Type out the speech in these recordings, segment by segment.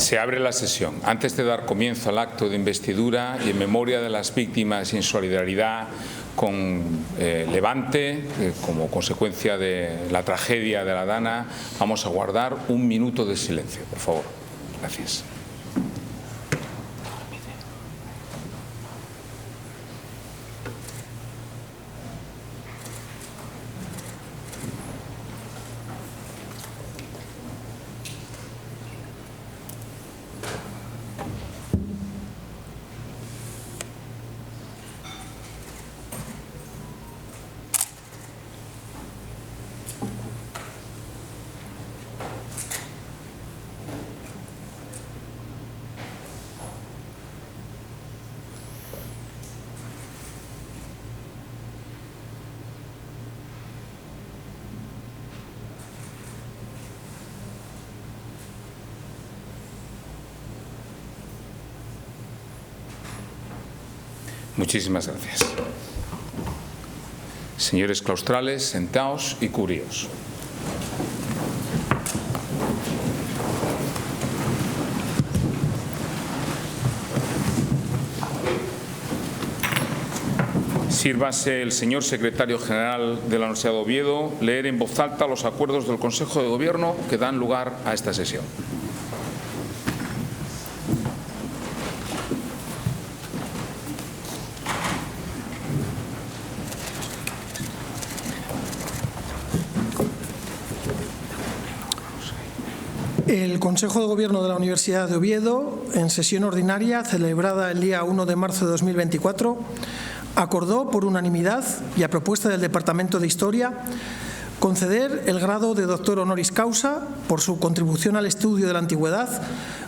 Se abre la sesión. Antes de dar comienzo al acto de investidura y en memoria de las víctimas y en solidaridad con Levante, como consecuencia de la tragedia de la Dana, vamos a guardar un minuto de silencio, por favor. Gracias. Muchísimas gracias. Señores claustrales, sentaos y cubríos. Sírvase el señor secretario general de la Universidad de Oviedo leer en voz alta los acuerdos del Consejo de Gobierno que dan lugar a esta sesión. El Consejo de Gobierno de la Universidad de Oviedo, en sesión ordinaria celebrada el día 1 de marzo de 2024, acordó por unanimidad y a propuesta del Departamento de Historia conceder el grado de doctor honoris causa por su contribución al estudio de la antigüedad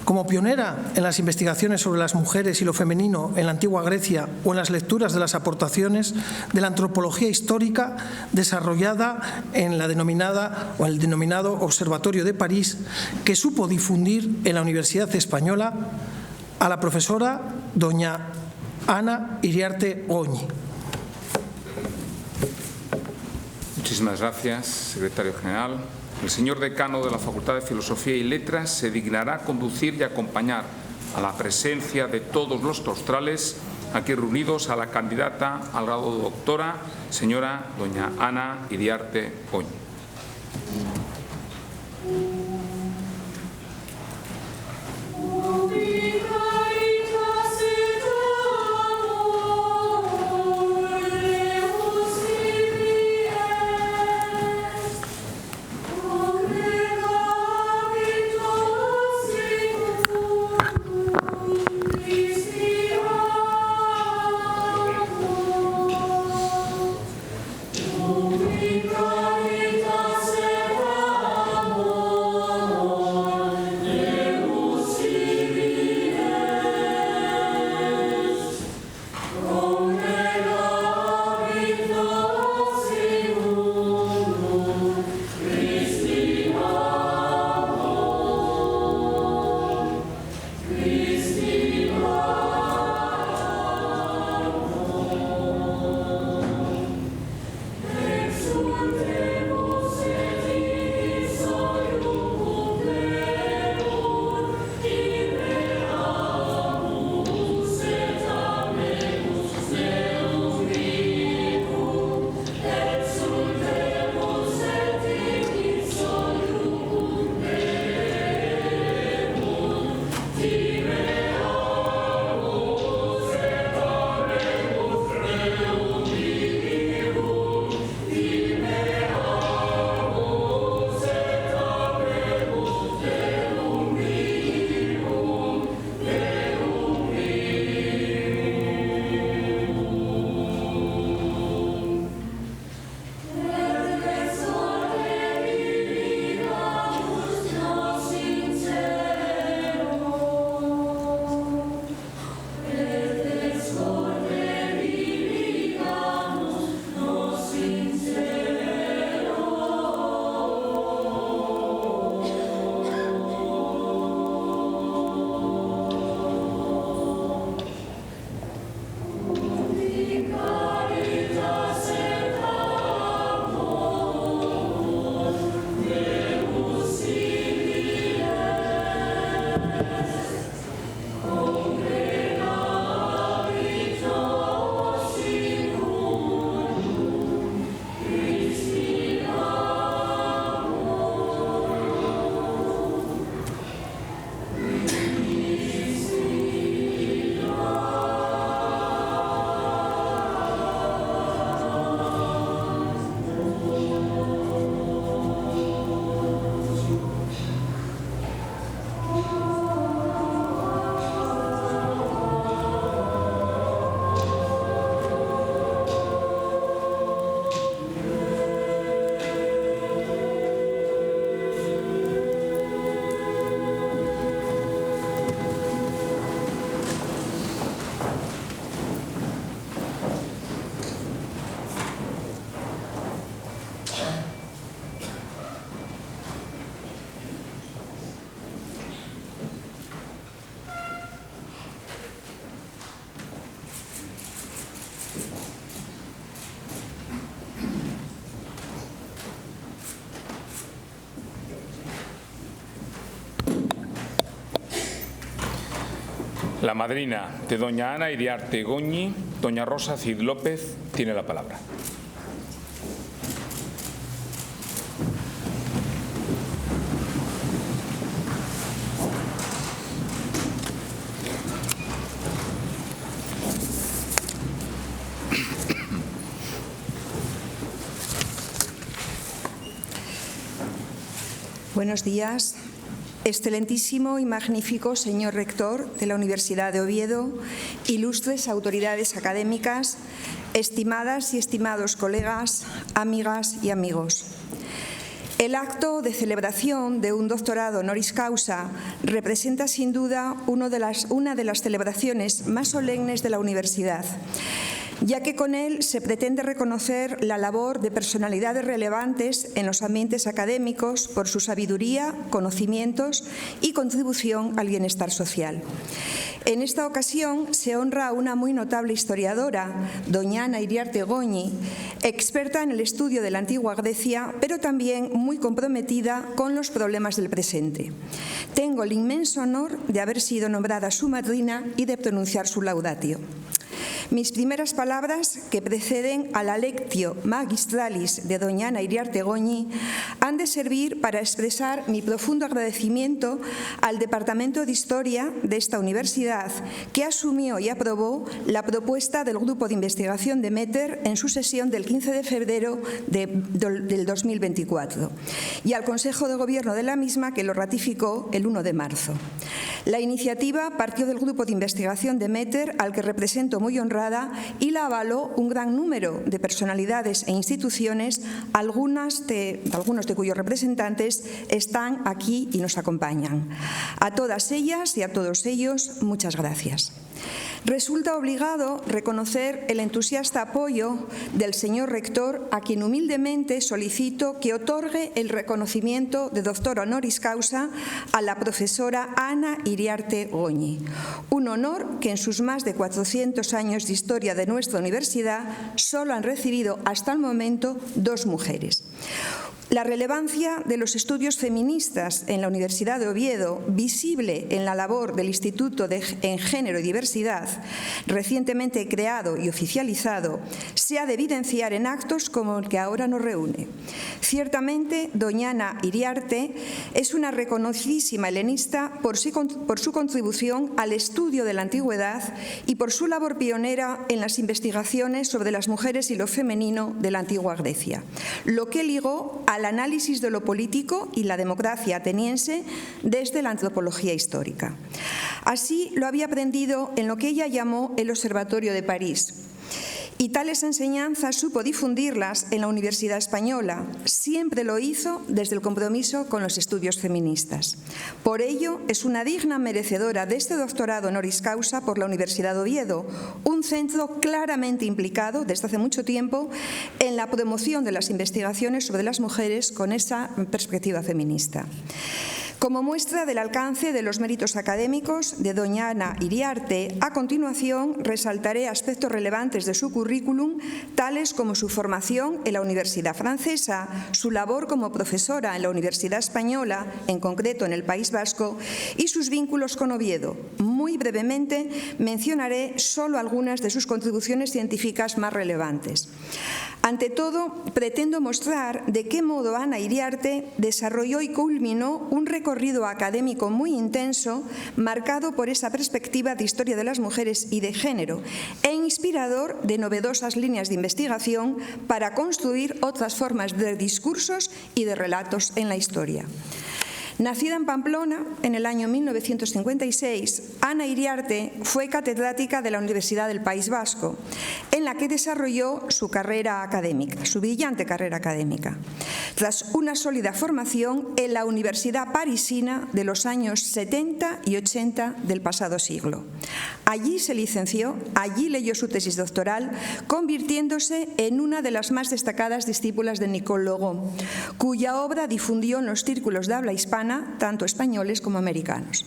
como pionera en las investigaciones sobre las mujeres y lo femenino en la antigua Grecia o en las lecturas de las aportaciones de la antropología histórica desarrollada en la denominada o el denominado Observatorio de París, que supo difundir en la Universidad Española a la profesora doña Ana Iriarte Oñi. Muchísimas gracias, secretario general. El señor decano de la Facultad de Filosofía y Letras se dignará conducir y acompañar a la presencia de todos los claustrales aquí reunidos a la candidata al grado de doctora, señora doña Ana Iriarte Oñi. Caritas La madrina de doña Ana Iriarte Goñi, doña Rosa Cid López, tiene la palabra. Buenos días. Excelentísimo y magnífico señor rector de la Universidad de Oviedo, ilustres autoridades académicas, estimadas y estimados colegas, amigas y amigos. El acto de celebración de un doctorado honoris causa representa sin duda una de las celebraciones más solemnes de la universidad, ya que con él se pretende reconocer la labor de personalidades relevantes en los ambientes académicos por su sabiduría, conocimientos y contribución al bienestar social. En esta ocasión se honra a una muy notable historiadora, doña Ana Iriarte Goñi, experta en el estudio de la antigua Grecia, pero también muy comprometida con los problemas del presente. Tengo el inmenso honor de haber sido nombrada su madrina y de pronunciar su laudatio. Mis primeras palabras, que preceden a la lectio magistralis de doña Ana Iriarte Goñi, han de servir para expresar mi profundo agradecimiento al Departamento de Historia de esta universidad, que asumió y aprobó la propuesta del Grupo de Investigación de METER en su sesión del 15 de febrero del 2024, y al Consejo de Gobierno de la misma, que lo ratificó el 1 de marzo. La iniciativa partió del Grupo de Investigación de METER, al que represento muy honrada, y la avaló un gran número de personalidades e instituciones, algunos de cuyos representantes están aquí y nos acompañan. A todas ellas y a todos ellos, muchas gracias. Resulta obligado reconocer el entusiasta apoyo del señor rector, a quien humildemente solicito que otorgue el reconocimiento de doctor honoris causa a la profesora Ana Iriarte Goñi, un honor que en sus más de 400 años de historia de nuestra universidad solo han recibido hasta el momento 2 mujeres. La relevancia de los estudios feministas en la Universidad de Oviedo, visible en la labor del Instituto en Género y Diversidad, recientemente creado y oficializado, se ha de evidenciar en actos como el que ahora nos reúne. Ciertamente, doña Ana Iriarte es una reconocidísima helenista por su contribución al estudio de la antigüedad y por su labor pionera en las investigaciones sobre las mujeres y lo femenino de la antigua Grecia, lo que ligó al análisis de lo político y la democracia ateniense desde la antropología histórica. Así lo había aprendido en lo que ella llamó el Observatorio de París. Y tales enseñanzas supo difundirlas en la Universidad Española. Siempre lo hizo desde el compromiso con los estudios feministas. Por ello, es una digna merecedora de este doctorado honoris causa por la Universidad de Oviedo, un centro claramente implicado desde hace mucho tiempo en la promoción de las investigaciones sobre las mujeres con esa perspectiva feminista. Como muestra del alcance de los méritos académicos de doña Ana Iriarte, a continuación resaltaré aspectos relevantes de su currículum, tales como su formación en la Universidad Francesa, su labor como profesora en la Universidad Española, en concreto en el País Vasco, y sus vínculos con Oviedo. Muy brevemente mencionaré solo algunas de sus contribuciones científicas más relevantes. Ante todo, pretendo mostrar de qué modo Ana Iriarte desarrolló y culminó un recorrido académico muy intenso, marcado por esa perspectiva de historia de las mujeres y de género, e inspirador de novedosas líneas de investigación para construir otras formas de discursos y de relatos en la historia. Nacida en Pamplona en el año 1956, Ana Iriarte fue catedrática de la Universidad del País Vasco, en la que desarrolló su carrera académica, su brillante carrera académica, tras una sólida formación en la Universidad Parisina de los años 70 y 80 del pasado siglo. Allí se licenció, allí leyó su tesis doctoral, convirtiéndose en una de las más destacadas discípulas de Nicole Logo, cuya obra difundió en los círculos de habla hispana, tanto españoles como americanos.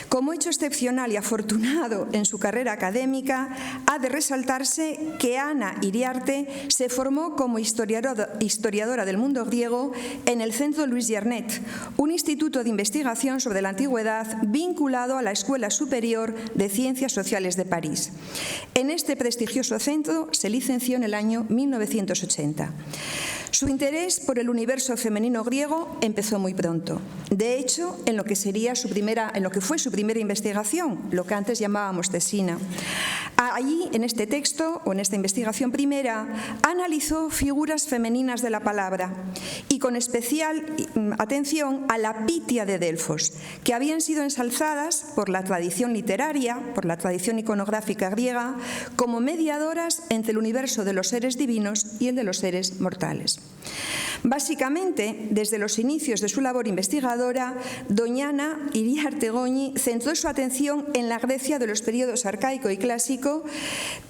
Como hecho excepcional y afortunado en su carrera académica, ha de resaltarse que Ana Iriarte se formó como historiadora del mundo griego en el Centro Louis Gernet, un instituto de investigación sobre la antigüedad vinculado a la Escuela Superior de Ciencias Sociales de París. En este prestigioso centro se licenció en el año 1980. Su interés por el universo femenino griego empezó muy pronto. De hecho, en lo que fue su primera investigación, lo que antes llamábamos tesina. Allí, en este texto, o en esta investigación primera, analizó figuras femeninas de la palabra y con especial atención a la Pitia de Delfos, que habían sido ensalzadas por la tradición literaria, por la tradición iconográfica griega, como mediadoras entre el universo de los seres divinos y el de los seres mortales. Básicamente, desde los inicios de su labor investigadora, doña Ana Iriarte Goñi centró su atención en la Grecia de los periodos arcaico y clásico,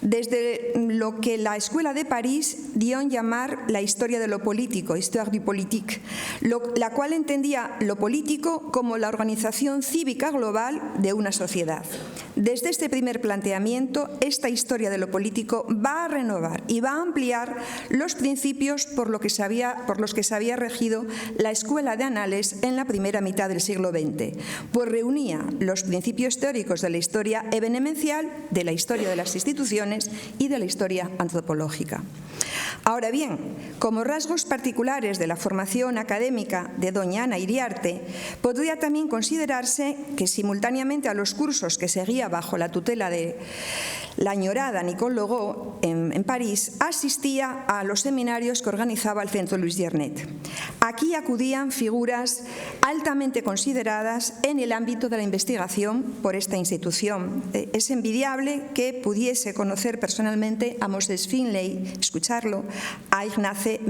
desde lo que la Escuela de París dio en llamar la historia de lo político, Histoire du politique, la cual entendía lo político como la organización cívica global de una sociedad. Desde este primer planteamiento, esta historia de lo político va a renovar y va a ampliar los principios por los que se había regido la Escuela de Anales en la primera mitad del siglo XX, pues reunía los principios teóricos de la historia evenemencial, de la historia de las instituciones y de la historia antropológica. Ahora bien, como rasgos particulares de la formación académica de doña Ana Iriarte, podría también considerarse que simultáneamente a los cursos que seguía bajo la tutela de la añorada Nicole Legault en París, asistía a los seminarios que organizaba el Centro Louis Gernet. Aquí acudían figuras altamente consideradas en el ámbito de la investigación por esta institución. Es envidiable que pudiese conocer personalmente a Moses Finlay, escucharlo, a Ignace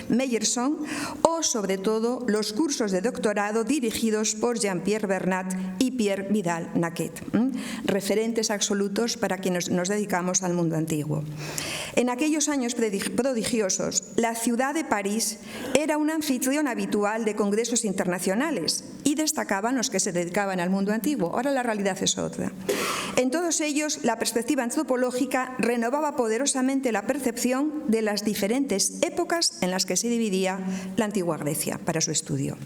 Meyerson o, sobre todo, los cursos de doctorado dirigidos por Jean-Pierre Bernat y Pierre Vidal-Naquet, referentes absolutos para quienes nos dedicamos al mundo antiguo. En aquellos años prodigiosos, la ciudad de París era un anfitrión habitual de congresos internacionales y destacaban los que se dedicaban al mundo antiguo. Ahora la realidad es otra. En todos ellos, la perspectiva antropológica renovaba poderosamente la percepción de las diferentes épocas en las que se dividía la antigua Grecia para su estudio.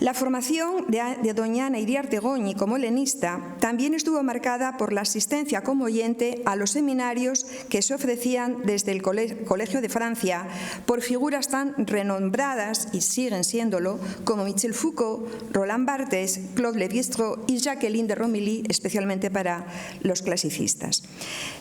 La formación de doña Ana Iriarte Goñi como helenista también estuvo marcada por la asistencia como oyente a los seminarios que se ofrecían desde el Colegio de Francia por figuras tan renombradas, y siguen siéndolo, como Michel Foucault, Roland Barthes, Claude Lévi-Strauss y Jacqueline de Romilly, especialmente para los clasicistas.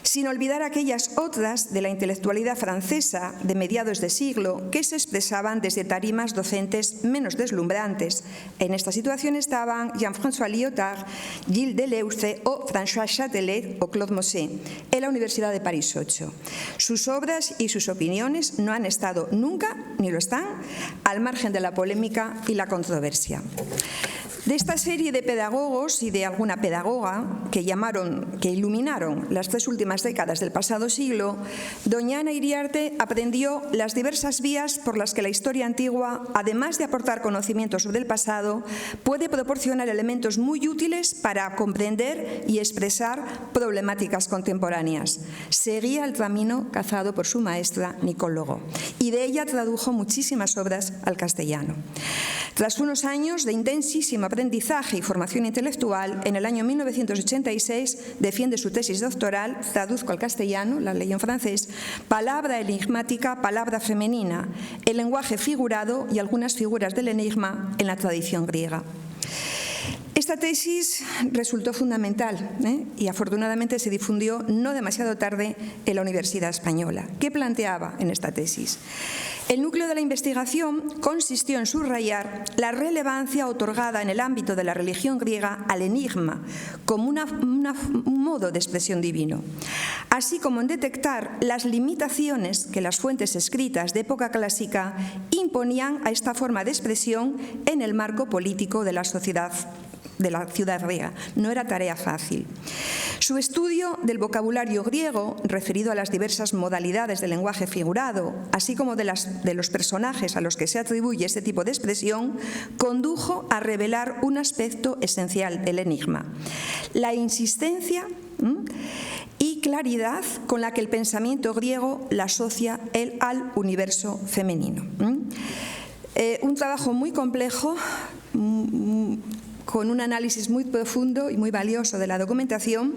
Sin olvidar aquellas otras de la intelectualidad francesa de mediados de siglo que se expresaban desde tarimas docentes menos deslumbrantes. En esta situación estaban Jean-François Lyotard, Gilles Deleuze o François Châtelet o Claude Monet en la Universidad de París 8. Sus obras y sus opiniones no han estado nunca, ni lo están, al margen de la polémica y la controversia. De esta serie de pedagogos y de alguna pedagoga que iluminaron las 3 últimas décadas del pasado siglo, doña Ana Iriarte aprendió las diversas vías por las que la historia antigua, además de aportar conocimientos sobre el pasado, puede proporcionar elementos muy útiles para comprender y expresar problemáticas contemporáneas. Seguía el camino trazado por su maestra Nicole Legault y de ella tradujo muchísimas obras al castellano. Tras unos años de intensísimo aprendizaje y formación intelectual, en el año 1986 defiende su tesis doctoral, traduzco al castellano, la ley en francés, Palabra enigmática, palabra femenina, el lenguaje figurado y algunas figuras del enigma en la tradición griega. Esta tesis resultó fundamental y afortunadamente se difundió no demasiado tarde en la Universidad Española. ¿Qué planteaba en esta tesis? El núcleo de la investigación consistió en subrayar la relevancia otorgada en el ámbito de la religión griega al enigma como un modo de expresión divino, así como en detectar las limitaciones que las fuentes escritas de época clásica imponían a esta forma de expresión en el marco político de la sociedad de la ciudad griega. No era tarea fácil. Su estudio del vocabulario griego, referido a las diversas modalidades del lenguaje figurado, así como de los personajes a los que se atribuye este tipo de expresión, condujo a revelar un aspecto esencial del enigma: la insistencia y claridad con la que el pensamiento griego la asocia al universo femenino. Un trabajo muy complejo, con un análisis muy profundo y muy valioso de la documentación,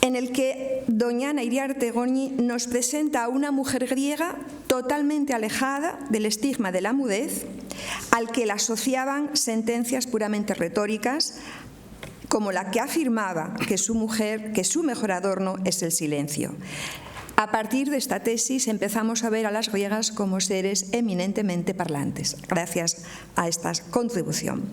en el que doña Ana Iriarte Goñi nos presenta a una mujer griega totalmente alejada del estigma de la mudez, al que la asociaban sentencias puramente retóricas, como la que afirmaba que su mejor adorno es el silencio. A partir de esta tesis empezamos a ver a las griegas como seres eminentemente parlantes, gracias a esta contribución.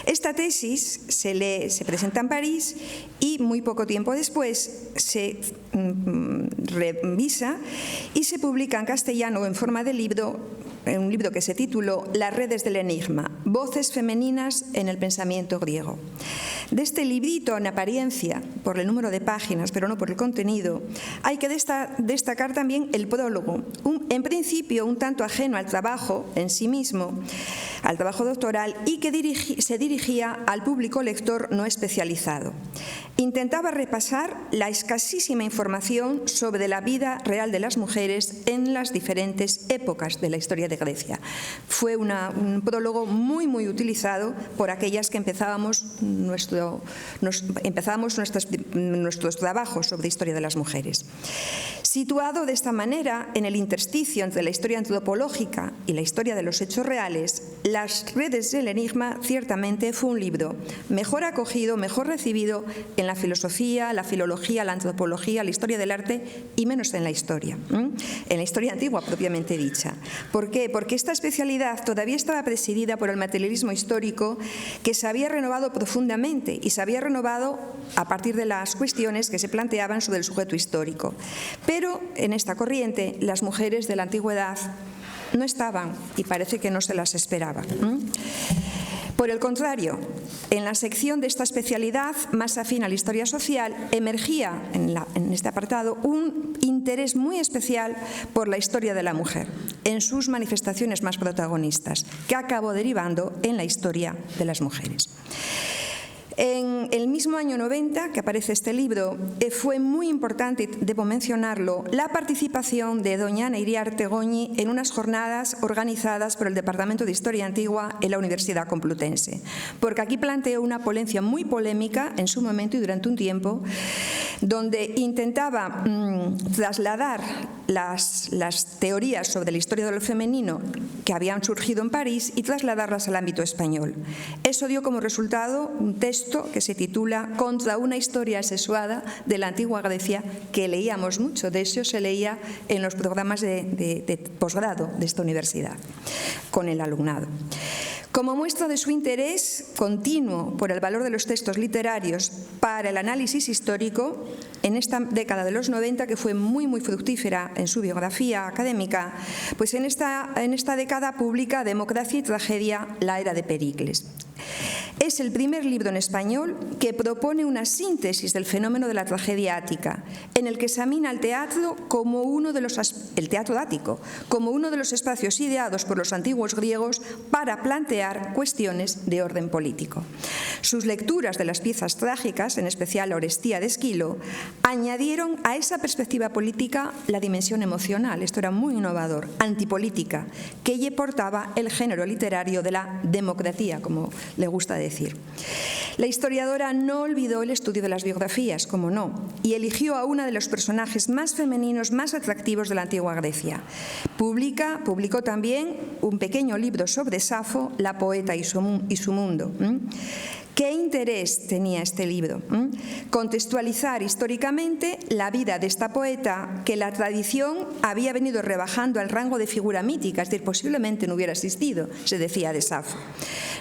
Esta tesis se presenta en París y muy poco tiempo después se revisa y se publica en castellano en forma de libro, un libro que se tituló Las redes del enigma, voces femeninas en el pensamiento griego. De este librito, en apariencia, por el número de páginas, pero no por el contenido, hay que destacar también el prólogo, en principio un tanto ajeno al trabajo en sí mismo, al trabajo doctoral, y que se dirigía al público lector no especializado. Intentaba repasar la escasísima información sobre la vida real de las mujeres en las diferentes épocas de la historia de Grecia. Fue un prólogo muy utilizado por aquellas que empezábamos nuestros trabajos sobre historia de las mujeres. Situado de esta manera en el intersticio entre la historia antropológica y la historia de los hechos reales, Las redes del enigma ciertamente fue un libro mejor acogido, mejor recibido en la filosofía, la filología, la antropología, la historia del arte y menos en la historia antigua propiamente dicha. ¿Por qué? Porque esta especialidad todavía estaba presidida por el materialismo histórico, que se había renovado profundamente y se había renovado a partir de las cuestiones que se planteaban sobre el sujeto histórico. Pero en esta corriente las mujeres de la antigüedad no estaban y parece que no se las esperaba. Por el contrario, en la sección de esta especialidad más afín a la historia social emergía en este apartado un interés muy especial por la historia de la mujer en sus manifestaciones más protagonistas, que acabó derivando en la historia de las mujeres. En el mismo año 90 que aparece este libro, fue muy importante, debo mencionarlo, la participación de doña Ana Iriarte Goñi en unas jornadas organizadas por el Departamento de Historia Antigua en la Universidad Complutense, porque aquí planteó una ponencia muy polémica en su momento y durante un tiempo, donde intentaba trasladar las teorías sobre la historia de lo femenino que habían surgido en París y trasladarlas al ámbito español. Eso dio como resultado un texto que se titula Contra una historia asexuada de la antigua Grecia, que leíamos mucho. De eso se leía en los programas de posgrado de esta universidad con el alumnado. Como muestra de su interés continuo por el valor de los textos literarios para el análisis histórico, en esta década de los 90, que fue muy fructífera en su biografía académica, pues en esta década publica Democracia y Tragedia, la era de Pericles. Es el primer libro en español que propone una síntesis del fenómeno de la tragedia ática, en el que examina el teatro el teatro ático como uno de los espacios ideados por los antiguos griegos para plantear cuestiones de orden político. Sus lecturas de las piezas trágicas, en especial la Orestía de Esquilo, añadieron a esa perspectiva política la dimensión emocional, esto era muy innovador, antipolítica, que ella portaba el género literario de la democracia, como le gusta decir. La historiadora no olvidó el estudio de las biografías, como no, y eligió a una de los personajes más femeninos, más atractivos de la antigua Grecia. Publicó también un pequeño libro sobre Safo, la poeta y su mundo. ¿Qué interés tenía este libro? Contextualizar históricamente la vida de esta poeta que la tradición había venido rebajando al rango de figura mítica, es decir, posiblemente no hubiera existido, se decía de Safo.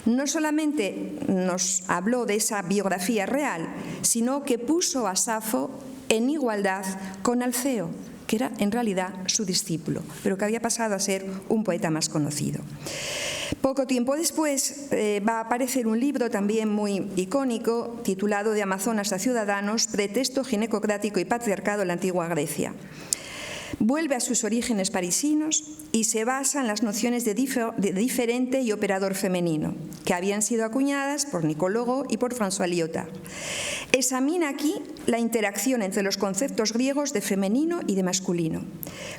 No solamente nos habló de esa biografía real, sino que puso a Safo en igualdad con Alceo, que era en realidad su discípulo, pero que había pasado a ser un poeta más conocido. Poco tiempo después va a aparecer un libro también muy icónico titulado De Amazonas a Ciudadanos, pretexto ginecocrático y patriarcado en la antigua Grecia. Vuelve a sus orígenes parisinos y se basa en las nociones de diferente y operador femenino, que habían sido acuñadas por Nicole Logo y por François Lyotard. Examina aquí la interacción entre los conceptos griegos de femenino y de masculino,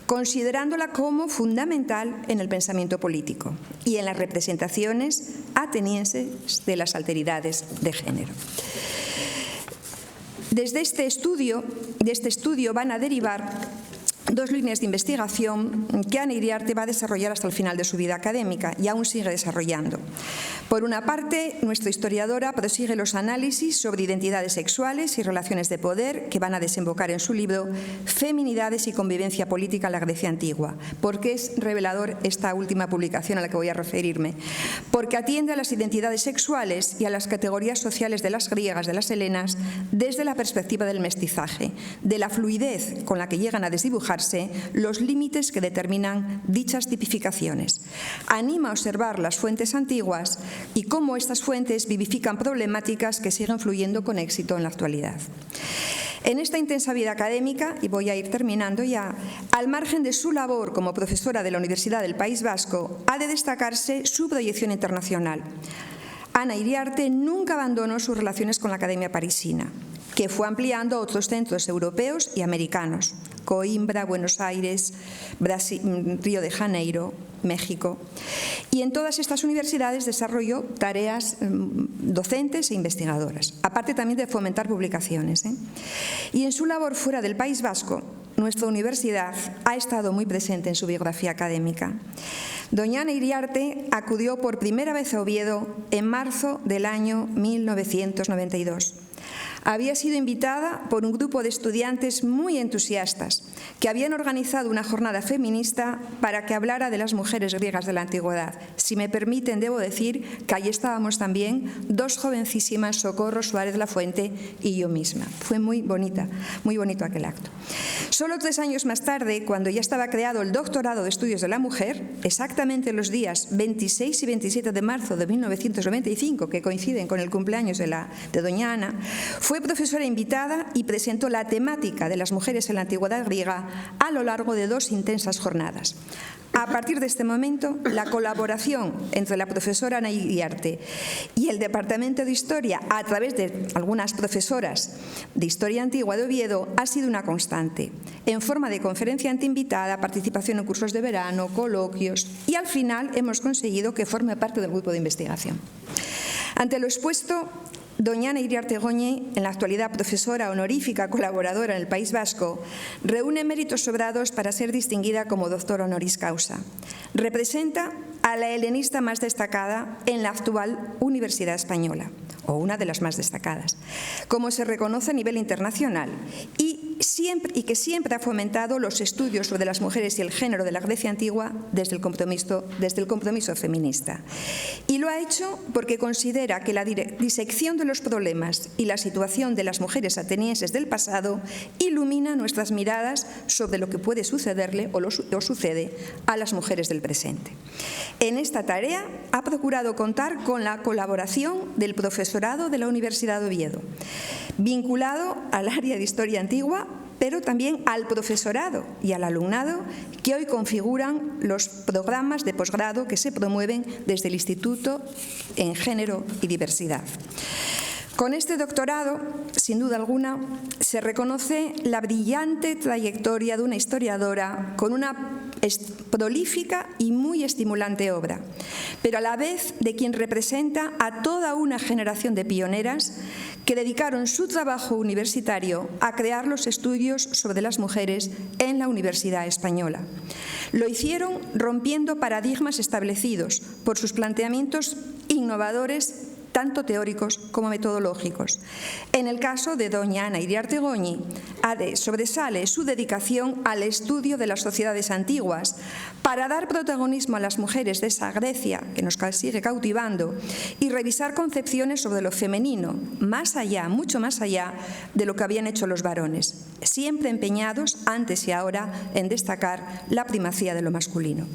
considerándola como fundamental en el pensamiento político y en las representaciones atenienses de las alteridades de género. Desde este estudio van a derivar dos líneas de investigación que Ana Iriarte va a desarrollar hasta el final de su vida académica y aún sigue desarrollando. Por una parte, nuestra historiadora prosigue los análisis sobre identidades sexuales y relaciones de poder que van a desembocar en su libro Feminidades y convivencia política en la Grecia antigua. ¿Por qué es revelador esta última publicación a la que voy a referirme? Porque atiende a las identidades sexuales y a las categorías sociales de las griegas, de las helenas, desde la perspectiva del mestizaje, de la fluidez con la que llegan a desdibujarse los límites que determinan dichas tipificaciones. Anima a observar las fuentes antiguas y cómo estas fuentes vivifican problemáticas que siguen fluyendo con éxito en la actualidad. En esta intensa vida académica, y voy a ir terminando ya, al margen de su labor como profesora de la Universidad del País Vasco, ha de destacarse su proyección internacional. Ana Iriarte nunca abandonó sus relaciones con la Academia Parisina, que fue ampliando a otros centros europeos y americanos: Coimbra, Buenos Aires, Brasil, Río de Janeiro, México. Y en todas estas universidades desarrolló tareas docentes e investigadoras, aparte también de fomentar publicaciones. Y en su labor fuera del País Vasco, nuestra universidad ha estado muy presente en su biografía académica. Doña Ana Iriarte acudió por primera vez a Oviedo en marzo del año 1992. Había sido invitada por un grupo de estudiantes muy entusiastas que habían organizado una jornada feminista para que hablara de las mujeres griegas de la antigüedad. Si me permiten, debo decir que allí estábamos también dos jovencísimas, Socorro Suárez Lafuente y yo misma. Fue muy bonito aquel acto. Solo 3 años más tarde, cuando ya estaba creado el Doctorado de Estudios de la Mujer, exactamente los días 26 y 27 de marzo de 1995, que coinciden con el cumpleaños de doña Ana, fue profesora invitada y presentó la temática de las mujeres en la antigüedad griega a lo largo de 2 intensas jornadas. A partir de este momento, la colaboración entre la profesora Ana Iriarte y el Departamento de Historia, a través de algunas profesoras de Historia Antigua de Oviedo, ha sido una constante, en forma de conferenciante invitada, participación en cursos de verano, coloquios, y al final hemos conseguido que forme parte del grupo de investigación. Ante lo expuesto, doña Ana Iriarte Goñi, en la actualidad profesora honorífica colaboradora en el País Vasco, reúne méritos sobrados para ser distinguida como doctora honoris causa. Representa a la helenista más destacada en la actual Universidad Española, o una de las más destacadas, como se reconoce a nivel internacional, y que siempre ha fomentado los estudios sobre las mujeres y el género de la Grecia antigua desde el compromiso feminista. Y lo ha hecho porque considera que la disección de los problemas y la situación de las mujeres atenienses del pasado ilumina nuestras miradas sobre lo que puede sucederle o sucede a las mujeres del presente. En esta tarea ha procurado contar con la colaboración del profesorado de la Universidad de Oviedo, vinculado al área de Historia Antigua, pero también al profesorado y al alumnado que hoy configuran los programas de posgrado que se promueven desde el Instituto en Género y Diversidad. Con este doctorado, sin duda alguna, se reconoce la brillante trayectoria de una historiadora con una prolífica y muy estimulante obra, pero a la vez de quien representa a toda una generación de pioneras que dedicaron su trabajo universitario a crear los estudios sobre las mujeres en la Universidad Española. Lo hicieron rompiendo paradigmas establecidos por sus planteamientos innovadores, tanto teóricos como metodológicos. En el caso de doña Ana Iriarte Goñi, sobresale su dedicación al estudio de las sociedades antiguas para dar protagonismo a las mujeres de esa Grecia que nos sigue cautivando y revisar concepciones sobre lo femenino, más allá, mucho más allá de lo que habían hecho los varones, siempre empeñados, antes y ahora, en destacar la primacía de lo masculino.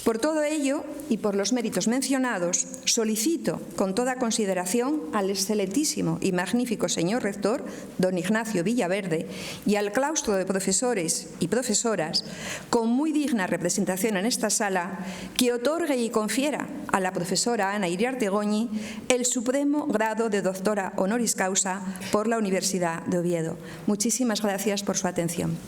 Por todo ello y por los méritos mencionados, solicito con toda consideración al excelentísimo y magnífico señor rector, don Ignacio Villaverde, y al claustro de profesores y profesoras, con muy digna representación en esta sala, que otorgue y confiera a la profesora Ana Iriarte Goñi el supremo grado de doctora honoris causa por la Universidad de Oviedo. Muchísimas gracias por su atención.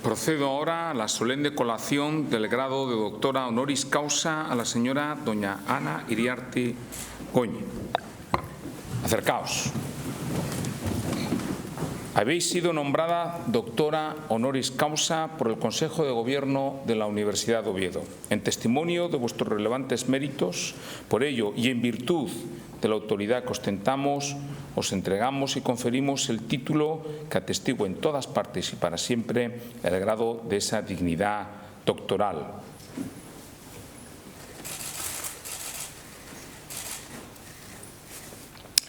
Procedo ahora a la solemne colación del grado de doctora honoris causa a la señora doña Ana Iriarte Goñi. Acercaos. Habéis sido nombrada doctora honoris causa por el Consejo de Gobierno de la Universidad de Oviedo. En testimonio de vuestros relevantes méritos, por ello y en virtud de la autoridad que ostentamos, os entregamos y conferimos el título que atestigua en todas partes y para siempre el grado de esa dignidad doctoral.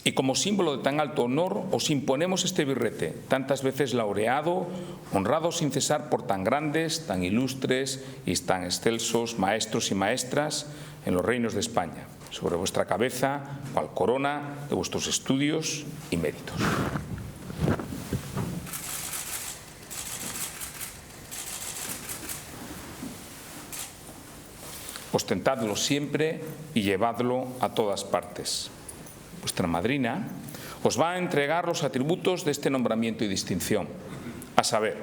Y como símbolo de tan alto honor os imponemos este birrete, tantas veces laureado, honrado sin cesar por tan grandes, tan ilustres y tan excelsos maestros y maestras en los reinos de España, sobre vuestra cabeza, cual corona de vuestros estudios y méritos. Ostentadlo siempre y llevadlo a todas partes. Vuestra madrina os va a entregar los atributos de este nombramiento y distinción, a saber,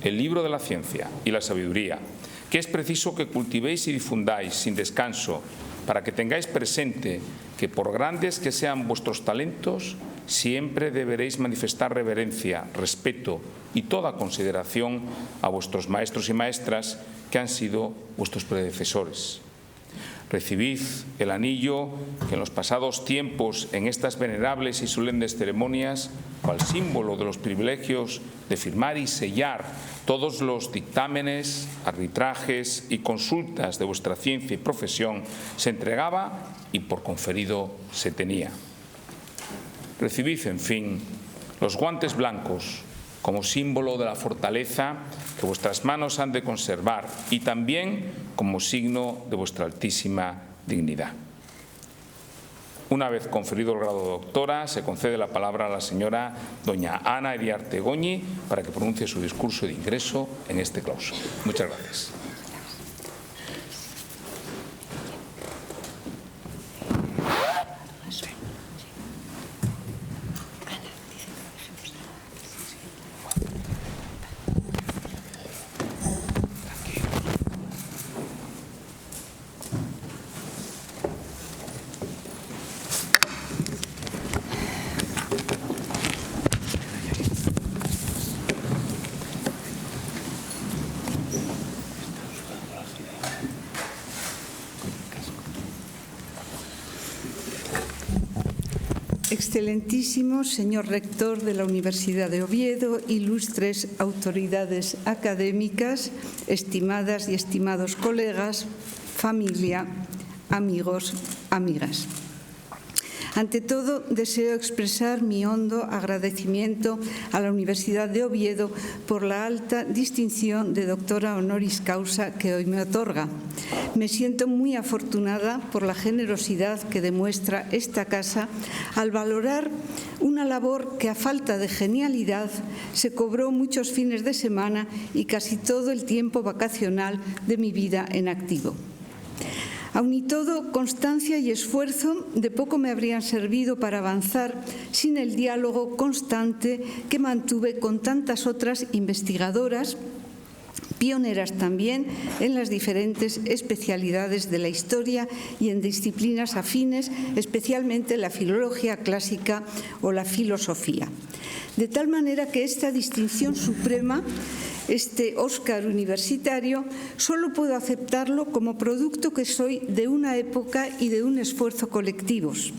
el libro de la ciencia y la sabiduría, que es preciso que cultivéis y difundáis sin descanso, para que tengáis presente que por grandes que sean vuestros talentos, siempre deberéis manifestar reverencia, respeto y toda consideración a vuestros maestros y maestras que han sido vuestros predecesores. Recibid el anillo que en los pasados tiempos, en estas venerables y solemnes ceremonias, cual símbolo de los privilegios de firmar y sellar todos los dictámenes, arbitrajes y consultas de vuestra ciencia y profesión, se entregaba y por conferido se tenía. Recibid, en fin, los guantes blancos como símbolo de la fortaleza que vuestras manos han de conservar y también como signo de vuestra altísima dignidad. Una vez conferido el grado de doctora, se concede la palabra a la señora doña Ana Iriarte Goñi para que pronuncie su discurso de ingreso en este claustro. Muchas gracias. Excelentísimo señor rector de la Universidad de Oviedo, ilustres autoridades académicas, estimadas y estimados colegas, familia, amigos, amigas. Ante todo, deseo expresar mi hondo agradecimiento a la Universidad de Oviedo por la alta distinción de doctora honoris causa que hoy me otorga. Me siento muy afortunada por la generosidad que demuestra esta casa al valorar una labor que, a falta de genialidad, se cobró muchos fines de semana y casi todo el tiempo vacacional de mi vida en activo. Aun y todo, constancia y esfuerzo de poco me habrían servido para avanzar sin el diálogo constante que mantuve con tantas otras investigadoras, pioneras también en las diferentes especialidades de la historia y en disciplinas afines, especialmente la filología clásica o la filosofía. De tal manera que esta distinción suprema, este Óscar universitario, solo puedo aceptarlo como producto que soy de una época y de un esfuerzo colectivos.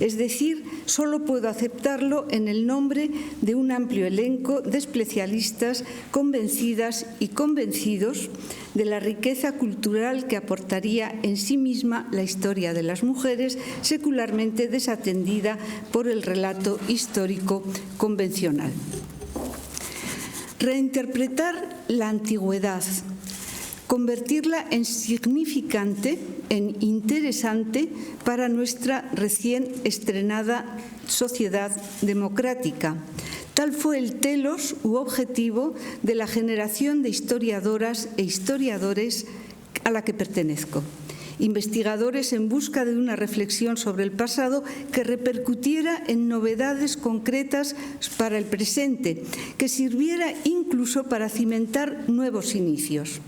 Es decir, solo puedo aceptarlo en el nombre de un amplio elenco de especialistas convencidas y convencidos de la riqueza cultural que aportaría en sí misma la historia de las mujeres, secularmente desatendida por el relato histórico convencional. Reinterpretar la antigüedad, convertirla en significante, en interesante para nuestra recién estrenada sociedad democrática. Tal fue el telos u objetivo de la generación de historiadoras e historiadores a la que pertenezco. Investigadores en busca de una reflexión sobre el pasado que repercutiera en novedades concretas para el presente, que sirviera incluso para cimentar nuevos inicios.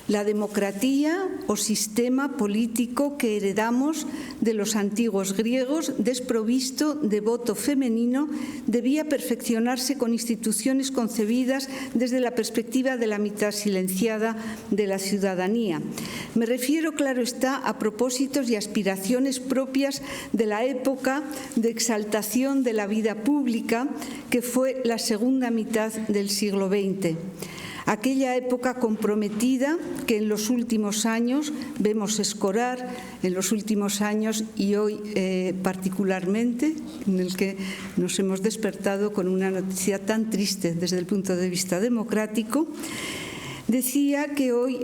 La democratía o sistema político que heredamos de los antiguos griegos, desprovisto de voto femenino, debía perfeccionarse con instituciones concebidas desde la perspectiva de la mitad silenciada de la ciudadanía. Me refiero, claro está, a propósitos y aspiraciones propias de la época de exaltación de la vida pública que fue la segunda mitad del siglo XX. Aquella época comprometida que en los últimos años vemos escorar, en los últimos años y hoy particularmente, en el que nos hemos despertado con una noticia tan triste desde el punto de vista democrático. Decía que hoy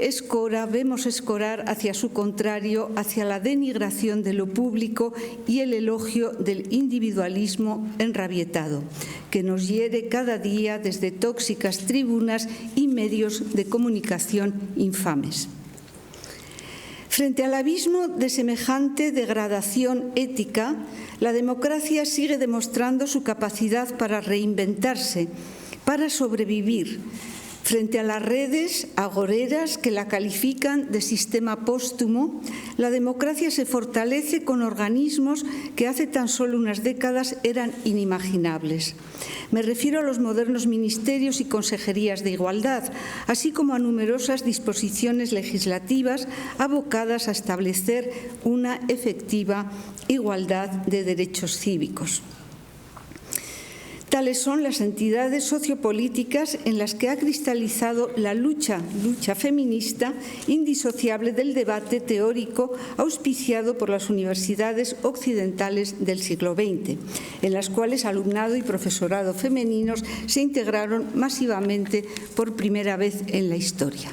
vemos escorar hacia su contrario, hacia la denigración de lo público y el elogio del individualismo enrabietado, que nos hiere cada día desde tóxicas tribunas y medios de comunicación infames. Frente al abismo de semejante degradación ética, la democracia sigue demostrando su capacidad para reinventarse, para sobrevivir, frente a las redes agoreras que la califican de sistema póstumo. La democracia se fortalece con organismos que hace tan solo unas décadas eran inimaginables. Me refiero a los modernos ministerios y consejerías de igualdad, así como a numerosas disposiciones legislativas abocadas a establecer una efectiva igualdad de derechos cívicos. Tales son las entidades sociopolíticas en las que ha cristalizado la lucha feminista indisociable del debate teórico auspiciado por las universidades occidentales del siglo XX, en las cuales alumnado y profesorado femeninos se integraron masivamente por primera vez en la historia.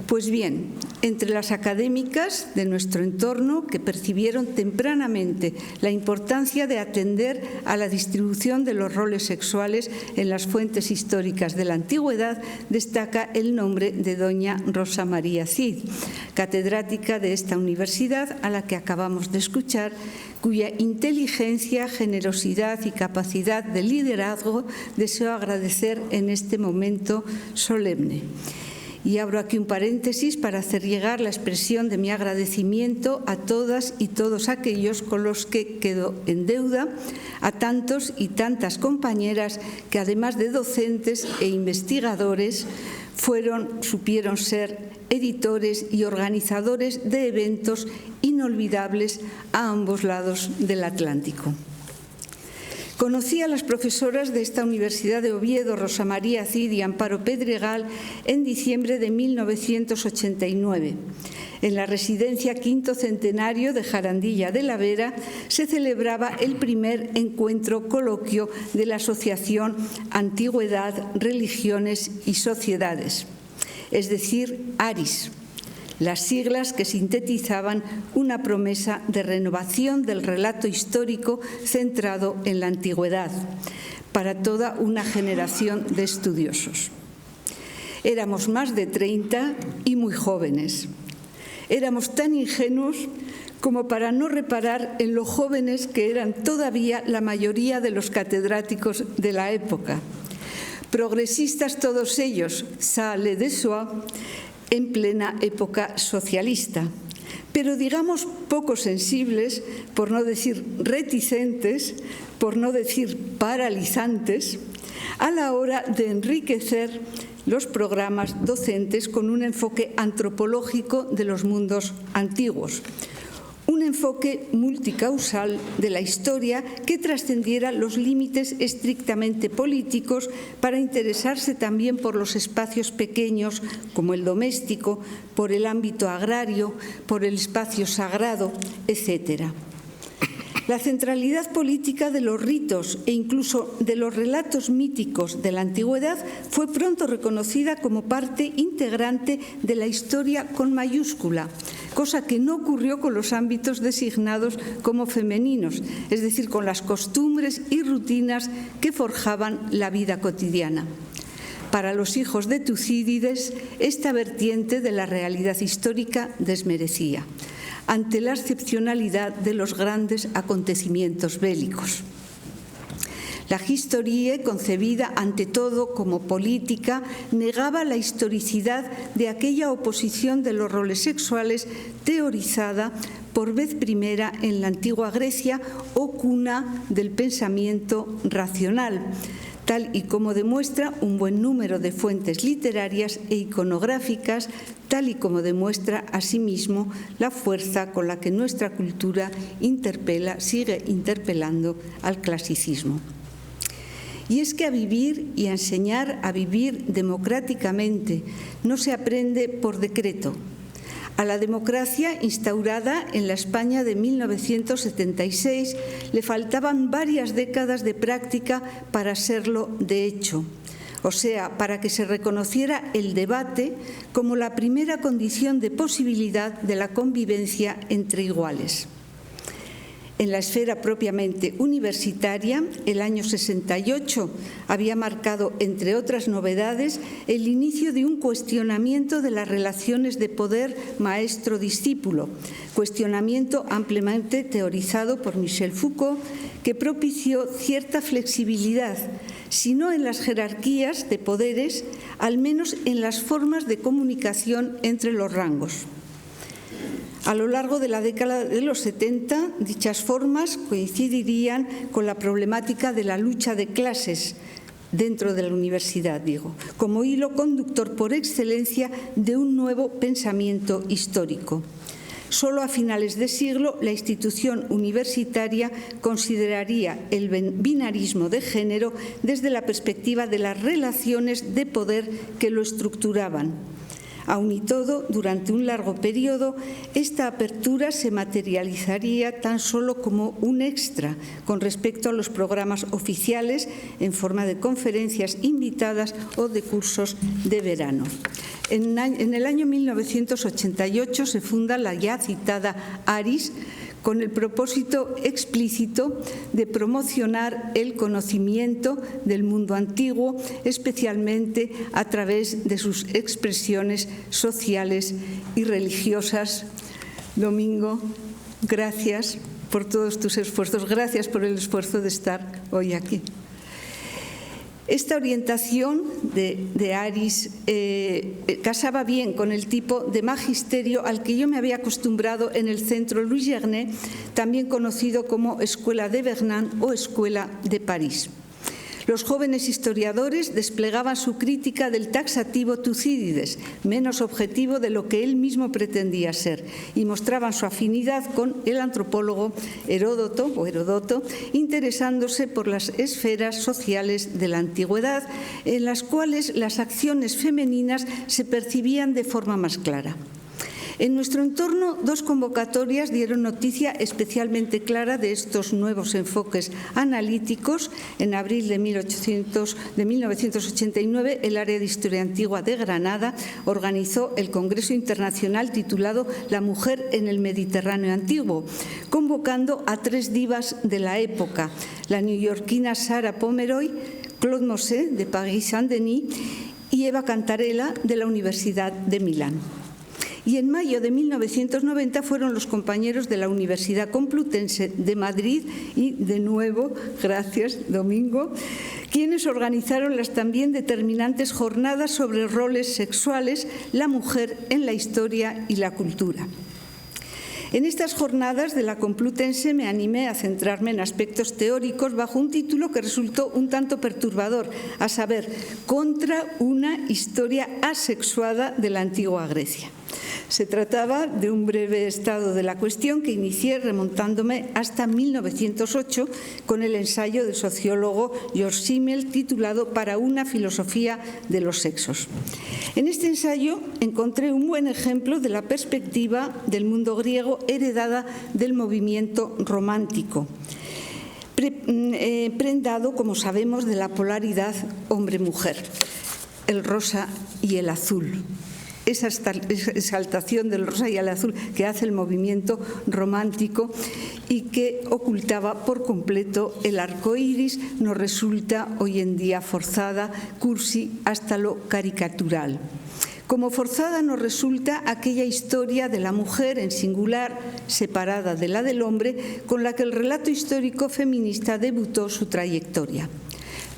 Pues bien, entre las académicas de nuestro entorno que percibieron tempranamente la importancia de atender a la distribución de los roles sexuales en las fuentes históricas de la antigüedad, destaca el nombre de doña Rosa María Cid, catedrática de esta universidad a la que acabamos de escuchar, cuya inteligencia, generosidad y capacidad de liderazgo deseo agradecer en este momento solemne. Y abro aquí un paréntesis para hacer llegar la expresión de mi agradecimiento a todas y todos aquellos con los que quedo en deuda, a tantos y tantas compañeras que además de docentes e investigadores supieron ser editores y organizadores de eventos inolvidables a ambos lados del Atlántico. Conocí a las profesoras de esta Universidad de Oviedo, Rosa María Cid y Amparo Pedregal, en diciembre de 1989. En la residencia Quinto Centenario de Jarandilla de la Vera se celebraba el primer encuentro coloquio de la Asociación Antigüedad, Religiones y Sociedades, es decir, ARIS. Las siglas que sintetizaban una promesa de renovación del relato histórico centrado en la antigüedad para toda una generación de estudiosos. Éramos más de 30 y muy jóvenes. Éramos tan ingenuos como para no reparar en lo jóvenes que eran todavía la mayoría de los catedráticos de la época. Progresistas todos ellos, ça allait de soi, en plena época socialista, pero digamos poco sensibles, por no decir reticentes, por no decir paralizantes, a la hora de enriquecer los programas docentes con un enfoque antropológico de los mundos antiguos. Un enfoque multicausal de la historia que trascendiera los límites estrictamente políticos para interesarse también por los espacios pequeños como el doméstico, por el ámbito agrario, por el espacio sagrado, etc. La centralidad política de los ritos e incluso de los relatos míticos de la antigüedad fue pronto reconocida como parte integrante de la historia con mayúscula, cosa que no ocurrió con los ámbitos designados como femeninos, es decir, con las costumbres y rutinas que forjaban la vida cotidiana. Para los hijos de Tucídides, esta vertiente de la realidad histórica desmerecía, ante la excepcionalidad de los grandes acontecimientos bélicos. La historie, concebida ante todo como política, negaba la historicidad de aquella oposición de los roles sexuales teorizada por vez primera en la antigua Grecia o cuna del pensamiento racional, tal y como demuestra un buen número de fuentes literarias e iconográficas, tal y como demuestra asimismo la fuerza con la que nuestra cultura sigue interpelando al clasicismo. Y es que a vivir y a enseñar a vivir democráticamente no se aprende por decreto. A la democracia instaurada en la España de 1976 le faltaban varias décadas de práctica para serlo de hecho, o sea, para que se reconociera el debate como la primera condición de posibilidad de la convivencia entre iguales. En la esfera propiamente universitaria, el año 68 había marcado, entre otras novedades, el inicio de un cuestionamiento de las relaciones de poder maestro-discípulo, cuestionamiento ampliamente teorizado por Michel Foucault, que propició cierta flexibilidad, si no en las jerarquías de poderes, al menos en las formas de comunicación entre los rangos. A lo largo de la década de los 70, dichas formas coincidirían con la problemática de la lucha de clases dentro de la universidad, como hilo conductor por excelencia de un nuevo pensamiento histórico. Solo a finales de siglo la institución universitaria consideraría el binarismo de género desde la perspectiva de las relaciones de poder que lo estructuraban. Aun y todo, durante un largo periodo, esta apertura se materializaría tan solo como un extra con respecto a los programas oficiales en forma de conferencias invitadas o de cursos de verano. En el año 1988 se funda la ya citada ARIS, con el propósito explícito de promocionar el conocimiento del mundo antiguo, especialmente a través de sus expresiones sociales y religiosas. Domingo, gracias por todos tus esfuerzos, gracias por el esfuerzo de estar hoy aquí. Esta orientación de Aris casaba bien con el tipo de magisterio al que yo me había acostumbrado en el centro Louis Gernet, también conocido como Escuela de Bernin o Escuela de París. Los jóvenes historiadores desplegaban su crítica del taxativo Tucídides, menos objetivo de lo que él mismo pretendía ser, y mostraban su afinidad con el antropólogo Heródoto, interesándose por las esferas sociales de la antigüedad, en las cuales las acciones femeninas se percibían de forma más clara. En nuestro entorno, dos convocatorias dieron noticia especialmente clara de estos nuevos enfoques analíticos. En abril de 1989, el Área de Historia Antigua de Granada organizó el Congreso Internacional titulado La mujer en el Mediterráneo Antiguo, convocando a tres divas de la época, la neoyorquina Sarah Pomeroy, Claude Monet de Paris Saint-Denis y Eva Cantarella de la Universidad de Milán. Y en mayo de 1990 fueron los compañeros de la Universidad Complutense de Madrid y, de nuevo, gracias, Domingo, quienes organizaron las también determinantes jornadas sobre roles sexuales, la mujer en la historia y la cultura. En estas jornadas de la Complutense me animé a centrarme en aspectos teóricos bajo un título que resultó un tanto perturbador, a saber, contra una historia asexuada de la antigua Grecia. Se trataba de un breve estado de la cuestión que inicié remontándome hasta 1908 con el ensayo del sociólogo George Simmel titulado «Para una filosofía de los sexos». En este ensayo encontré un buen ejemplo de la perspectiva del mundo griego heredada del movimiento romántico, prendado, como sabemos, de la polaridad hombre-mujer, el rosa y el azul. Esa exaltación del rosa y el azul que hace el movimiento romántico y que ocultaba por completo el arco iris nos resulta hoy en día forzada, cursi, hasta lo caricatural. Como forzada nos resulta aquella historia de la mujer en singular, separada de la del hombre, con la que el relato histórico feminista debutó su trayectoria.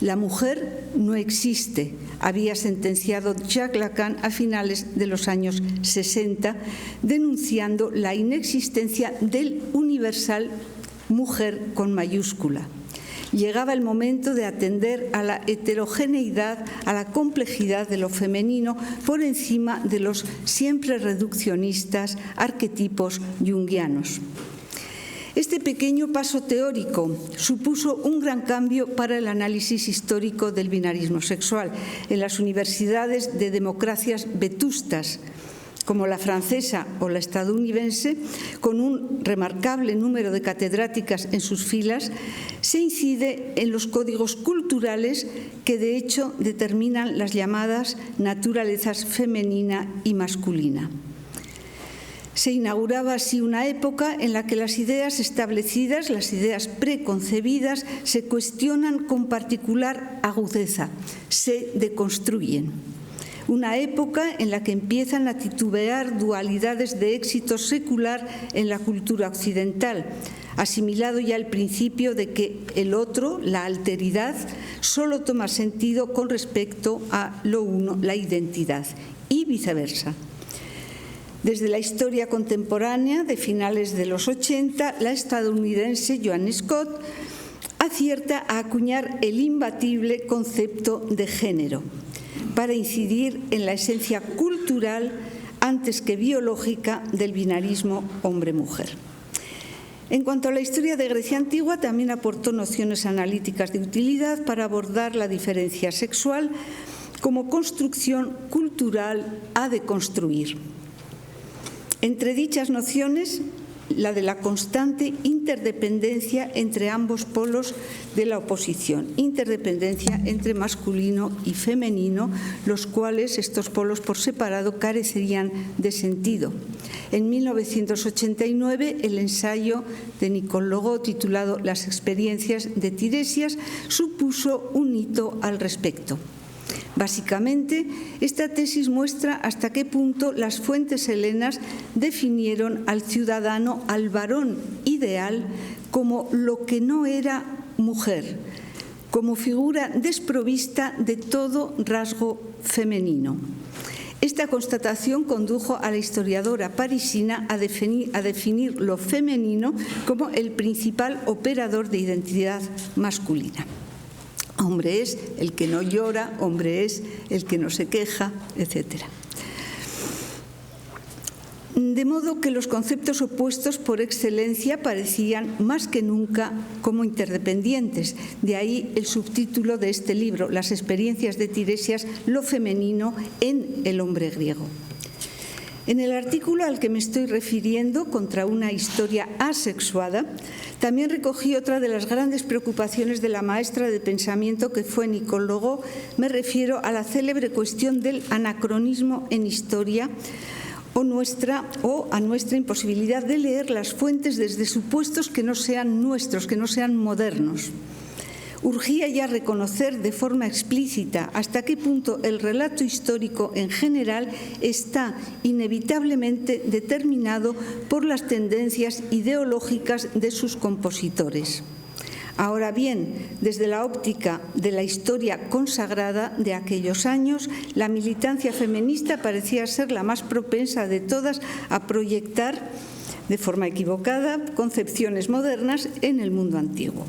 La mujer no existe, había sentenciado Jacques Lacan a finales de los años 60, denunciando la inexistencia del universal mujer con mayúscula. Llegaba el momento de atender a la heterogeneidad, a la complejidad de lo femenino por encima de los siempre reduccionistas arquetipos junguianos. Este pequeño paso teórico supuso un gran cambio para el análisis histórico del binarismo sexual en las universidades de democracias vetustas, como la francesa o la estadounidense, con un remarcable número de catedráticas en sus filas, se incide en los códigos culturales que de hecho determinan las llamadas naturalezas femenina y masculina. Se inauguraba así una época en la que las ideas establecidas, las ideas preconcebidas, se cuestionan con particular agudeza, se deconstruyen. Una época en la que empiezan a titubear dualidades de éxito secular en la cultura occidental, asimilado ya el principio de que el otro, la alteridad, solo toma sentido con respecto a lo uno, la identidad, y viceversa. Desde la historia contemporánea de finales de los 80, la estadounidense Joan Scott acierta a acuñar el imbatible concepto de género para incidir en la esencia cultural antes que biológica del binarismo hombre-mujer. En cuanto a la historia de Grecia antigua, también aportó nociones analíticas de utilidad para abordar la diferencia sexual como construcción cultural a deconstruir. Entre dichas nociones, la de la constante interdependencia entre ambos polos de la oposición, interdependencia entre masculino y femenino, los cuales estos polos por separado carecerían de sentido. En 1989, el ensayo de Nicole Legault titulado «Las experiencias de Tiresias» supuso un hito al respecto. Básicamente, esta tesis muestra hasta qué punto las fuentes helenas definieron al ciudadano, al varón ideal, como lo que no era mujer, como figura desprovista de todo rasgo femenino. Esta constatación condujo a la historiadora parisina a definir lo femenino como el principal operador de identidad masculina. Hombre es el que no llora, hombre es el que no se queja, etc. De modo que los conceptos opuestos por excelencia parecían más que nunca como interdependientes. De ahí el subtítulo de este libro, Las experiencias de Tiresias, lo femenino en el hombre griego. En el artículo al que me estoy refiriendo, Contra una historia asexuada, también recogí otra de las grandes preocupaciones de la maestra de pensamiento que fue Nicole Legault. Me refiero a la célebre cuestión del anacronismo en historia o a nuestra imposibilidad de leer las fuentes desde supuestos que no sean nuestros, que no sean modernos. Urgía ya reconocer de forma explícita hasta qué punto el relato histórico en general está inevitablemente determinado por las tendencias ideológicas de sus compositores. Ahora bien, desde la óptica de la historia consagrada de aquellos años, la militancia feminista parecía ser la más propensa de todas a proyectar de forma equivocada concepciones modernas en el mundo antiguo.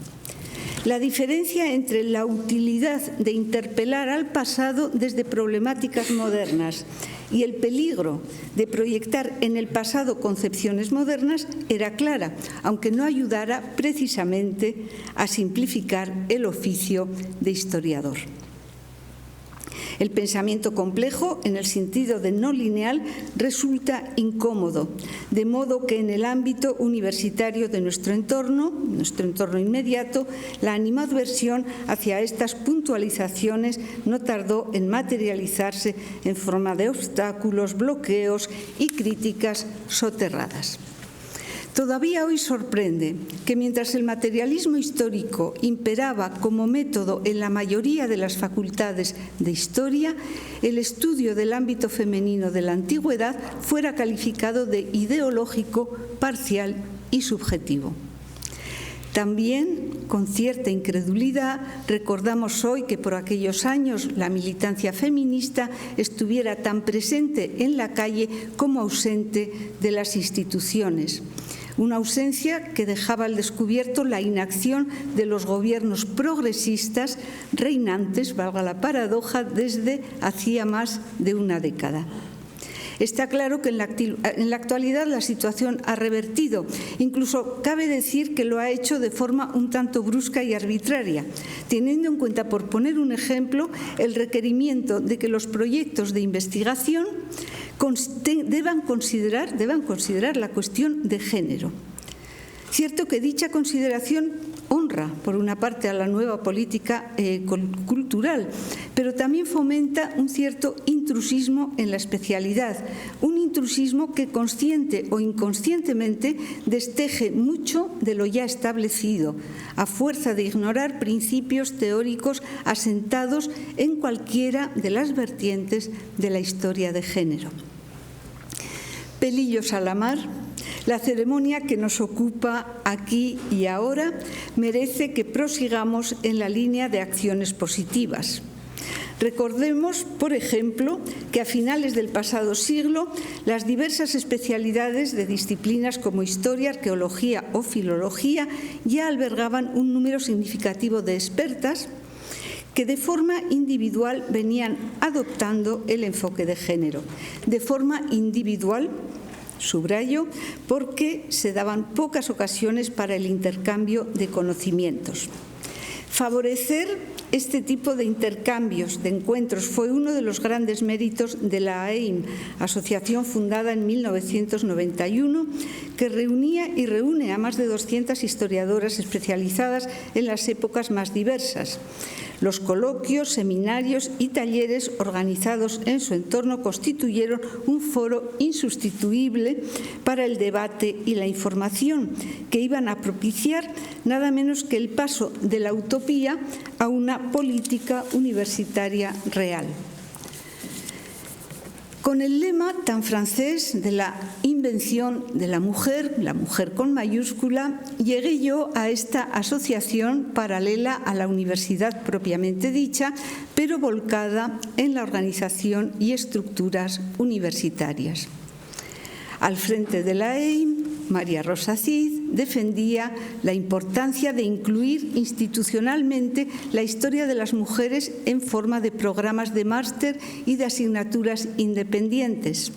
La diferencia entre la utilidad de interpelar al pasado desde problemáticas modernas y el peligro de proyectar en el pasado concepciones modernas era clara, aunque no ayudara precisamente a simplificar el oficio de historiador. El pensamiento complejo, en el sentido de no lineal, resulta incómodo, de modo que en el ámbito universitario de nuestro entorno inmediato, la animadversión hacia estas puntualizaciones no tardó en materializarse en forma de obstáculos, bloqueos y críticas soterradas. Todavía hoy sorprende que mientras el materialismo histórico imperaba como método en la mayoría de las facultades de historia, el estudio del ámbito femenino de la antigüedad fuera calificado de ideológico, parcial y subjetivo. También, con cierta incredulidad, recordamos hoy que por aquellos años la militancia feminista estuviera tan presente en la calle como ausente de las instituciones. Una ausencia que dejaba al descubierto la inacción de los gobiernos progresistas reinantes, valga la paradoja, desde hacía más de una década. Está claro que en la actualidad la situación ha revertido. Incluso cabe decir que lo ha hecho de forma un tanto brusca y arbitraria, teniendo en cuenta, por poner un ejemplo, el requerimiento de que los proyectos de investigación deban considerar la cuestión de género. Cierto que dicha consideración honra, por una parte, a la nueva política cultural, pero también fomenta un cierto intrusismo en la especialidad, un intrusismo que consciente o inconscientemente desteje mucho de lo ya establecido, a fuerza de ignorar principios teóricos asentados en cualquiera de las vertientes de la historia de género. Pelillos a la mar. La ceremonia que nos ocupa aquí y ahora merece que prosigamos en la línea de acciones positivas. Recordemos, por ejemplo, que a finales del pasado siglo las diversas especialidades de disciplinas como historia, arqueología o filología ya albergaban un número significativo de expertas que de forma individual venían adoptando el enfoque de género. De forma individual, subrayo, porque se daban pocas ocasiones para el intercambio de conocimientos. Favorecer este tipo de intercambios, de encuentros, fue uno de los grandes méritos de la AEIM, asociación fundada en 1991, que reunía y reúne a más de 200 historiadoras especializadas en las épocas más diversas. Los coloquios, seminarios y talleres organizados en su entorno constituyeron un foro insustituible para el debate y la información, que iban a propiciar nada menos que el paso de la utopía a una política universitaria real. Con el lema tan francés de la invención de la mujer con mayúscula, llegué yo a esta asociación paralela a la universidad propiamente dicha, pero volcada en la organización y estructuras universitarias. Al frente de la AEIM, María Rosa Cid defendía la importancia de incluir institucionalmente la historia de las mujeres en forma de programas de máster y de asignaturas independientes.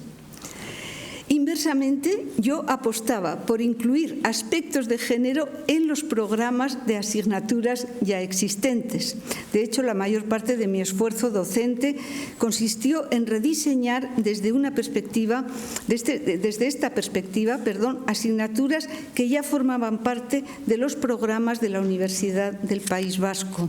Inversamente, yo apostaba por incluir aspectos de género en los programas de asignaturas ya existentes. De hecho, la mayor parte de mi esfuerzo docente consistió en rediseñar desde esta perspectiva, asignaturas que ya formaban parte de los programas de la Universidad del País Vasco.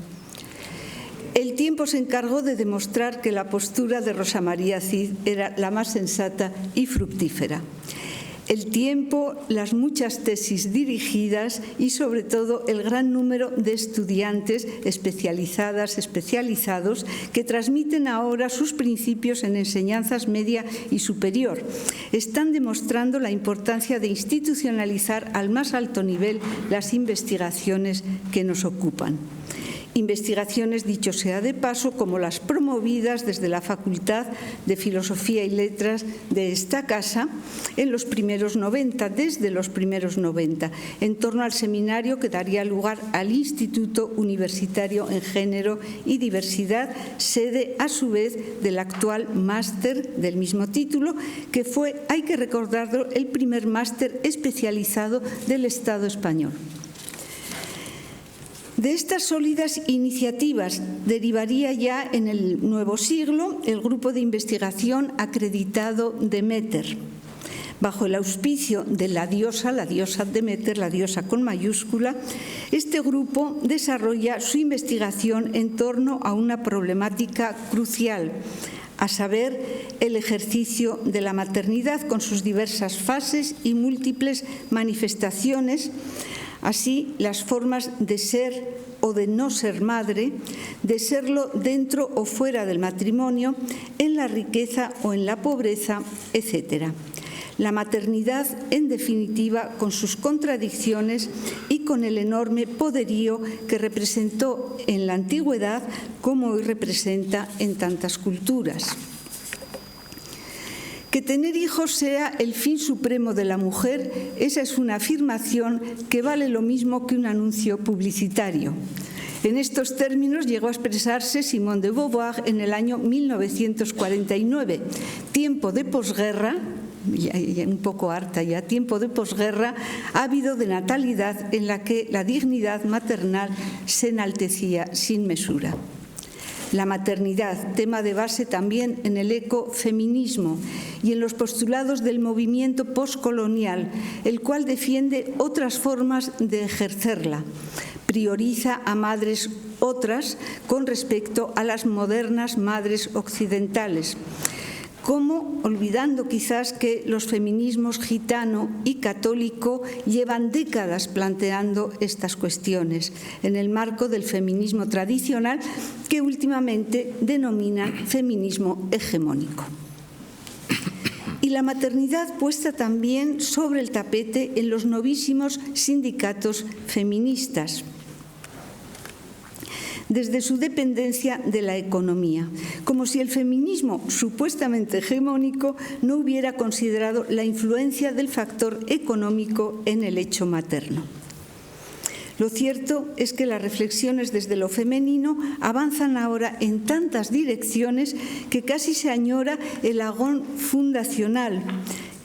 El tiempo se encargó de demostrar que la postura de Rosa María Cid era la más sensata y fructífera. el tiempo, las muchas tesis dirigidas y sobre todo el gran número de estudiantes especializados que transmiten ahora sus principios en enseñanzas media y superior. Están demostrando la importancia de institucionalizar al más alto nivel las investigaciones que nos ocupan. Investigaciones, dicho sea de paso, como las promovidas desde la Facultad de Filosofía y Letras de esta casa en los primeros 90, desde los primeros 90, en torno al seminario que daría lugar al Instituto Universitario en Género y Diversidad, sede a su vez del actual máster del mismo título, que fue, hay que recordarlo, el primer máster especializado del Estado español. De estas sólidas iniciativas derivaría ya en el nuevo siglo el grupo de investigación acreditado Demeter. Bajo el auspicio de la diosa Demeter, la diosa con mayúscula, este grupo desarrolla su investigación en torno a una problemática crucial, a saber, el ejercicio de la maternidad con sus diversas fases y múltiples manifestaciones, así las formas de ser o de no ser madre, de serlo dentro o fuera del matrimonio, en la riqueza o en la pobreza, etc. La maternidad, en definitiva, con sus contradicciones y con el enorme poderío que representó en la antigüedad como hoy representa en tantas culturas. Que tener hijos sea el fin supremo de la mujer, esa es una afirmación que vale lo mismo que un anuncio publicitario. En estos términos llegó a expresarse Simone de Beauvoir en el año 1949, tiempo de posguerra, ya un poco harta ya, tiempo de posguerra, ávido de natalidad en la que la dignidad maternal se enaltecía sin mesura. La maternidad, tema de base también en el ecofeminismo y en los postulados del movimiento postcolonial, el cual defiende otras formas de ejercerla. Prioriza a madres otras con respecto a las modernas madres occidentales, como olvidando quizás que los feminismos gitano y católico llevan décadas planteando estas cuestiones en el marco del feminismo tradicional que últimamente denominan feminismo hegemónico. Y la maternidad puesta también sobre el tapete en los novísimos sindicatos feministas, desde su dependencia de la economía, como si el feminismo supuestamente hegemónico no hubiera considerado la influencia del factor económico en el hecho materno. Lo cierto es que las reflexiones desde lo femenino avanzan ahora en tantas direcciones que casi se añora el agón fundacional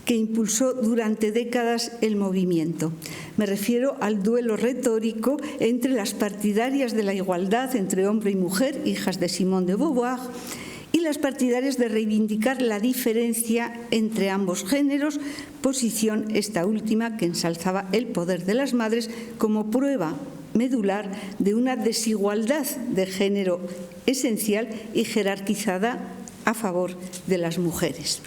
que impulsó durante décadas el movimiento. Me refiero al duelo retórico entre las partidarias de la igualdad entre hombre y mujer, hijas de Simone de Beauvoir, y las partidarias de reivindicar la diferencia entre ambos géneros, posición esta última que ensalzaba el poder de las madres como prueba medular de una desigualdad de género esencial y jerarquizada a favor de las mujeres.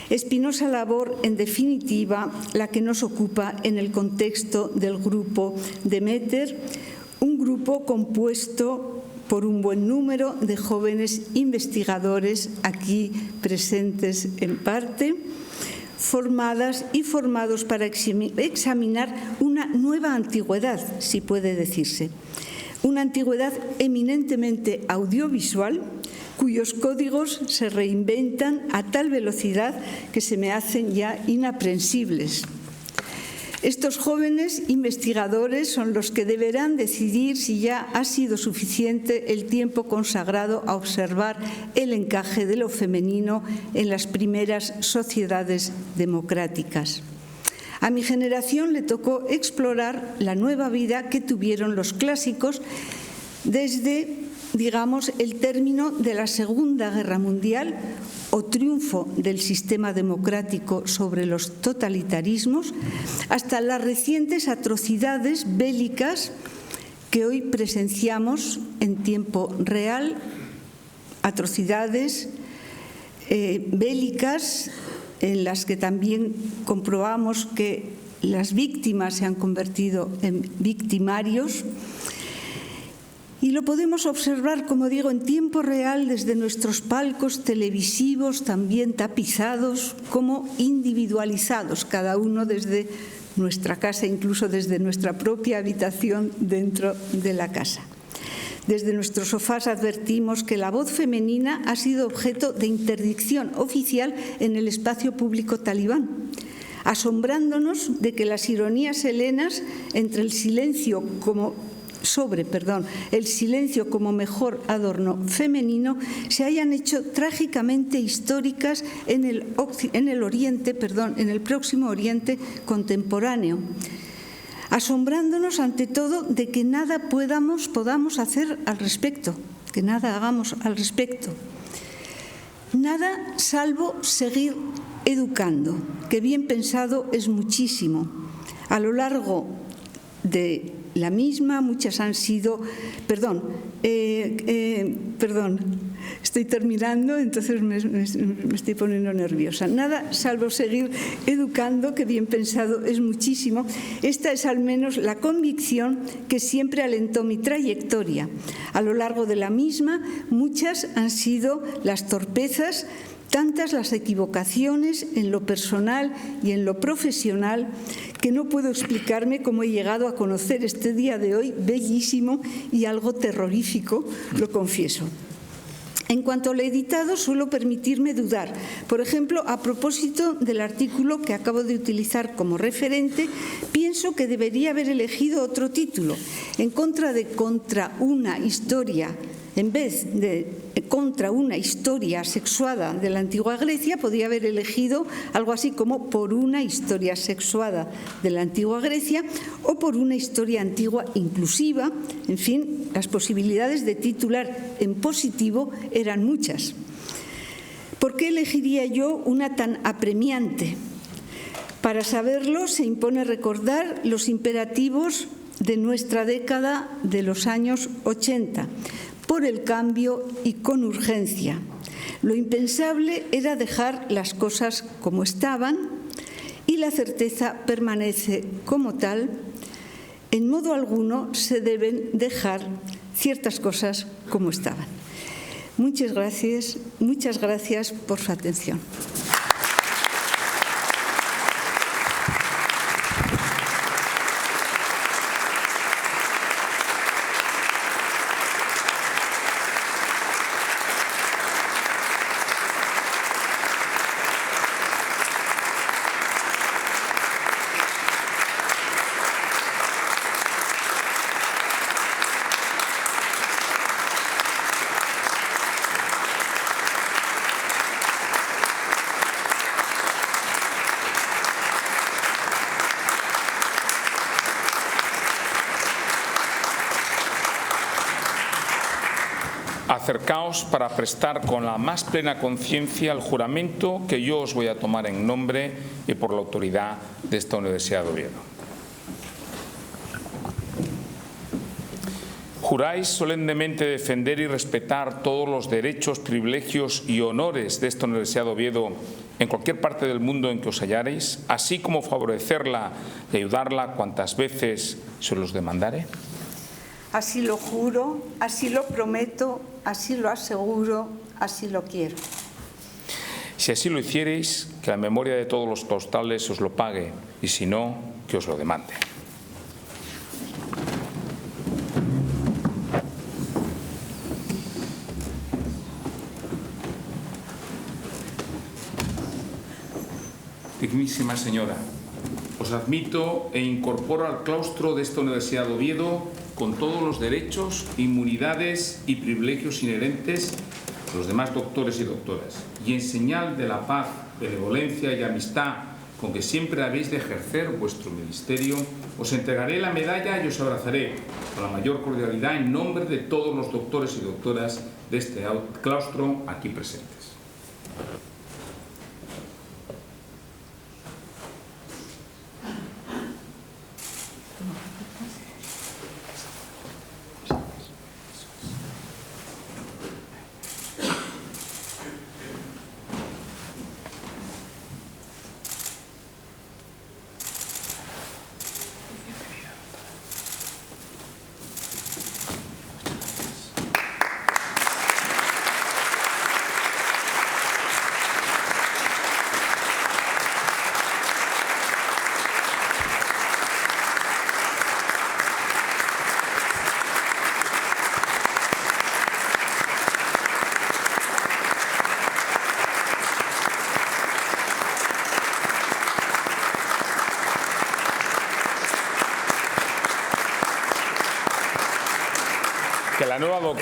Espinosa labor, en definitiva, la que nos ocupa en el contexto del grupo Demeter, un grupo compuesto por un buen número de jóvenes investigadores aquí presentes en parte, formadas y formados para examinar una nueva antigüedad, si puede decirse, una antigüedad eminentemente audiovisual, cuyos códigos se reinventan a tal velocidad que se me hacen ya inaprensibles. Estos jóvenes investigadores son los que deberán decidir si ya ha sido suficiente el tiempo consagrado a observar el encaje de lo femenino en las primeras sociedades democráticas. A mi generación le tocó explorar la nueva vida que tuvieron los clásicos desde, digamos, el término de la Segunda Guerra Mundial o triunfo del sistema democrático sobre los totalitarismos, hasta las recientes atrocidades bélicas que hoy presenciamos en tiempo real, atrocidades bélicas en las que también comprobamos que las víctimas se han convertido en victimarios. Y lo podemos observar, como digo, en tiempo real desde nuestros palcos televisivos, también tapizados, como individualizados, cada uno desde nuestra casa, incluso desde nuestra propia habitación dentro de la casa. Desde nuestros sofás advertimos que la voz femenina ha sido objeto de interdicción oficial en el espacio público talibán, asombrándonos de que las ironías helenas entre el silencio como mejor adorno femenino se hayan hecho trágicamente históricas en el Próximo Oriente contemporáneo, asombrándonos ante todo de que nada podamos hacer al respecto, que nada hagamos al respecto. Nada salvo seguir educando, que bien pensado es muchísimo. A lo largo de la misma, muchas han sido... estoy terminando, entonces me estoy poniendo nerviosa. Nada salvo seguir educando, que bien pensado es muchísimo. Esta es al menos la convicción que siempre alentó mi trayectoria. A lo largo de la misma, muchas han sido las torpezas, tantas las equivocaciones en lo personal y en lo profesional, que no puedo explicarme cómo he llegado a conocer este día de hoy bellísimo y algo terrorífico, lo confieso. En cuanto al editado, suelo permitirme dudar. Por ejemplo, a propósito del artículo que acabo de utilizar como referente, pienso que debería haber elegido otro título. En contra de contra una historia, en vez de contra una historia sexuada de la antigua Grecia, podía haber elegido algo así como por una historia sexuada de la antigua Grecia o por una historia antigua inclusiva. En fin, las posibilidades de titular en positivo eran muchas. ¿Por qué elegiría yo una tan apremiante? Para saberlo, se impone recordar los imperativos de nuestra década de los años 80, por el cambio y con urgencia. Lo impensable era dejar las cosas como estaban y la certeza permanece como tal. En modo alguno se deben dejar ciertas cosas como estaban. Muchas gracias por su atención. Acercaos para prestar con la más plena conciencia el juramento que yo os voy a tomar en nombre y por la autoridad de esta Universidad de Oviedo. ¿Juráis solemnemente defender y respetar todos los derechos, privilegios y honores de esta Universidad de Oviedo en cualquier parte del mundo en que os hallareis, así como favorecerla y ayudarla cuantas veces se los demandare? Así lo juro, así lo prometo, así lo aseguro, así lo quiero. Si así lo hiciereis, que la memoria de todos los claustrales os lo pague, y si no, que os lo demande. Dignísima señora, os admito e incorporo al claustro de esta Universidad de Oviedo con todos los derechos, inmunidades y privilegios inherentes a los demás doctores y doctoras, y en señal de la paz, benevolencia y amistad con que siempre habéis de ejercer vuestro ministerio, os entregaré la medalla y os abrazaré con la mayor cordialidad en nombre de todos los doctores y doctoras de este claustro aquí presentes.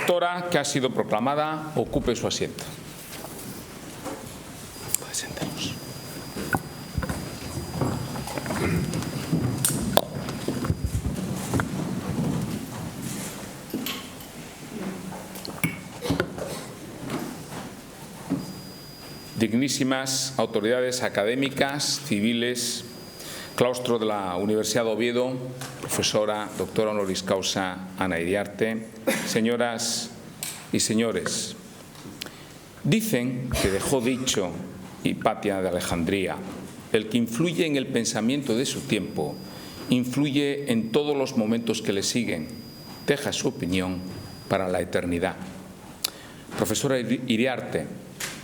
rectora, que ha sido proclamada, ocupe su asiento. Sentémonos. Dignísimas autoridades académicas, civiles, claustro de la Universidad de Oviedo, profesora, doctora honoris causa Ana Iriarte, señoras y señores, dicen que dejó dicho Hipatia de Alejandría: el que influye en el pensamiento de su tiempo, influye en todos los momentos que le siguen, deja su opinión para la eternidad. Profesora Iriarte,